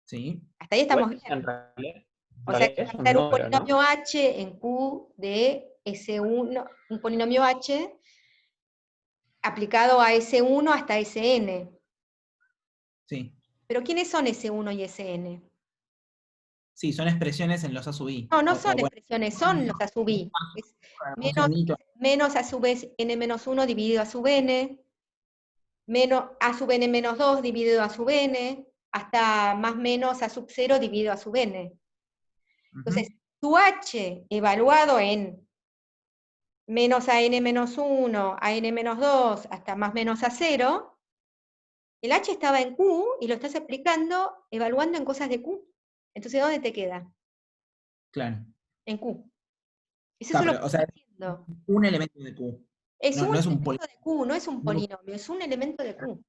Speaker 2: Sí.
Speaker 1: Hasta ahí estamos
Speaker 3: Igual,
Speaker 1: bien.
Speaker 3: en realidad
Speaker 1: O sea, que
Speaker 3: es un
Speaker 1: tener un
Speaker 3: número, ¿no?
Speaker 1: polinomio h en Q de S1, un polinomio h aplicado a S1 hasta Sn.
Speaker 2: Sí.
Speaker 1: ¿Pero quiénes son S1 y Sn?
Speaker 2: Sí, son expresiones en los A sub i.
Speaker 1: No, no
Speaker 2: O-
Speaker 1: son
Speaker 2: o bueno,
Speaker 1: expresiones, son los A sub i. Es
Speaker 2: un signito.
Speaker 1: menos A sub n menos 1 dividido A sub n, menos A sub n menos 2 dividido A sub n, hasta más menos A sub 0 dividido A sub n. Entonces, tu h evaluado en menos a n menos 1, a n menos 2, hasta más menos a 0, el h estaba en Q y lo estás aplicando, evaluando en cosas de Q. Entonces, ¿dónde te queda?
Speaker 2: Claro.
Speaker 1: En Q. Eso
Speaker 2: Está,
Speaker 1: es lo
Speaker 2: pero,
Speaker 1: que
Speaker 2: o sea,
Speaker 1: estoy diciendo.
Speaker 2: un elemento de Q.
Speaker 1: Es
Speaker 2: No,
Speaker 1: un
Speaker 2: no es un
Speaker 1: elemento de Q, no es un
Speaker 2: polinomio.
Speaker 1: polinomio, es un elemento de Q.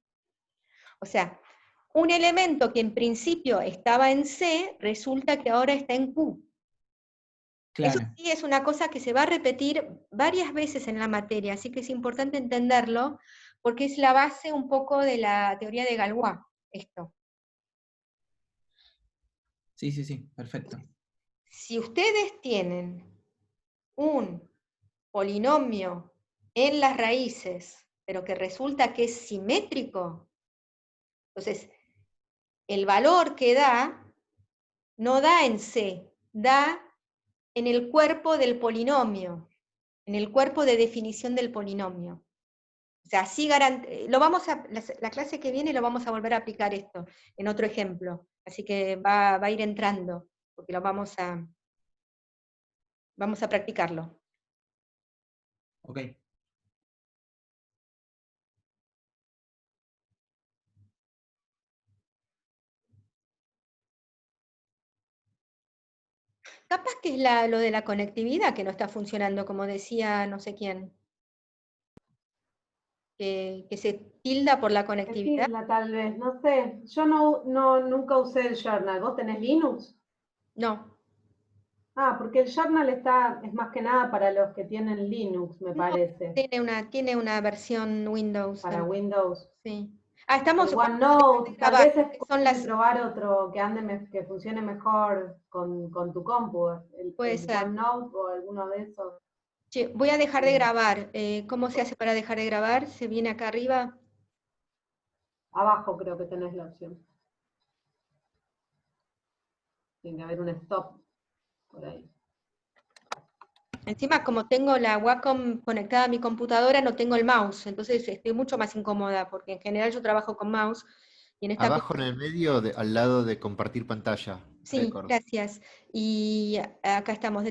Speaker 1: O sea, un elemento que en principio estaba en C, resulta que ahora está en Q. Eso
Speaker 2: Claro.
Speaker 1: sí es una cosa que se va a repetir varias veces en la materia, así que es importante entenderlo, porque es la base un poco de la teoría de Galois, esto.
Speaker 2: Sí, sí, sí, perfecto.
Speaker 1: Si ustedes tienen un polinomio en las raíces, pero que resulta que es simétrico, entonces el valor que da, no da en C, da en el cuerpo del polinomio, en el cuerpo de definición del polinomio. O sea, así lo vamos a, la clase que viene lo vamos a volver a aplicar esto, en otro ejemplo. Así que va a ir entrando, porque vamos a practicarlo.
Speaker 2: Ok.
Speaker 1: Capaz que es lo de la conectividad que no está funcionando, como decía no sé quién. Que se tilda por la conectividad.
Speaker 8: Tilda, tal vez, no sé. Yo nunca usé el journal. ¿Vos tenés Linux?
Speaker 1: No.
Speaker 8: Ah, porque el journal es más que nada para los que tienen Linux, me parece.
Speaker 1: Tiene una versión Windows.
Speaker 8: Para
Speaker 1: también.
Speaker 8: Windows.
Speaker 1: Sí. Estamos
Speaker 8: El OneNote, tal vez es
Speaker 1: son las
Speaker 8: probar otro que funcione mejor con tu compu.
Speaker 1: Puede
Speaker 8: El
Speaker 1: ser.
Speaker 8: OneNote o alguno de esos.
Speaker 1: Che, voy a dejar de grabar. ¿Cómo se hace para dejar de grabar? ¿Se viene acá arriba?
Speaker 8: Abajo creo que tenés la opción. Tiene que haber un stop por ahí.
Speaker 1: Encima, como tengo la Wacom conectada a mi computadora, no tengo el mouse, entonces estoy mucho más incómoda, porque en general yo trabajo con mouse, y en esta...
Speaker 7: Abajo en el medio, al lado de compartir pantalla.
Speaker 1: Sí,
Speaker 7: Record.
Speaker 1: gracias. Y acá estamos,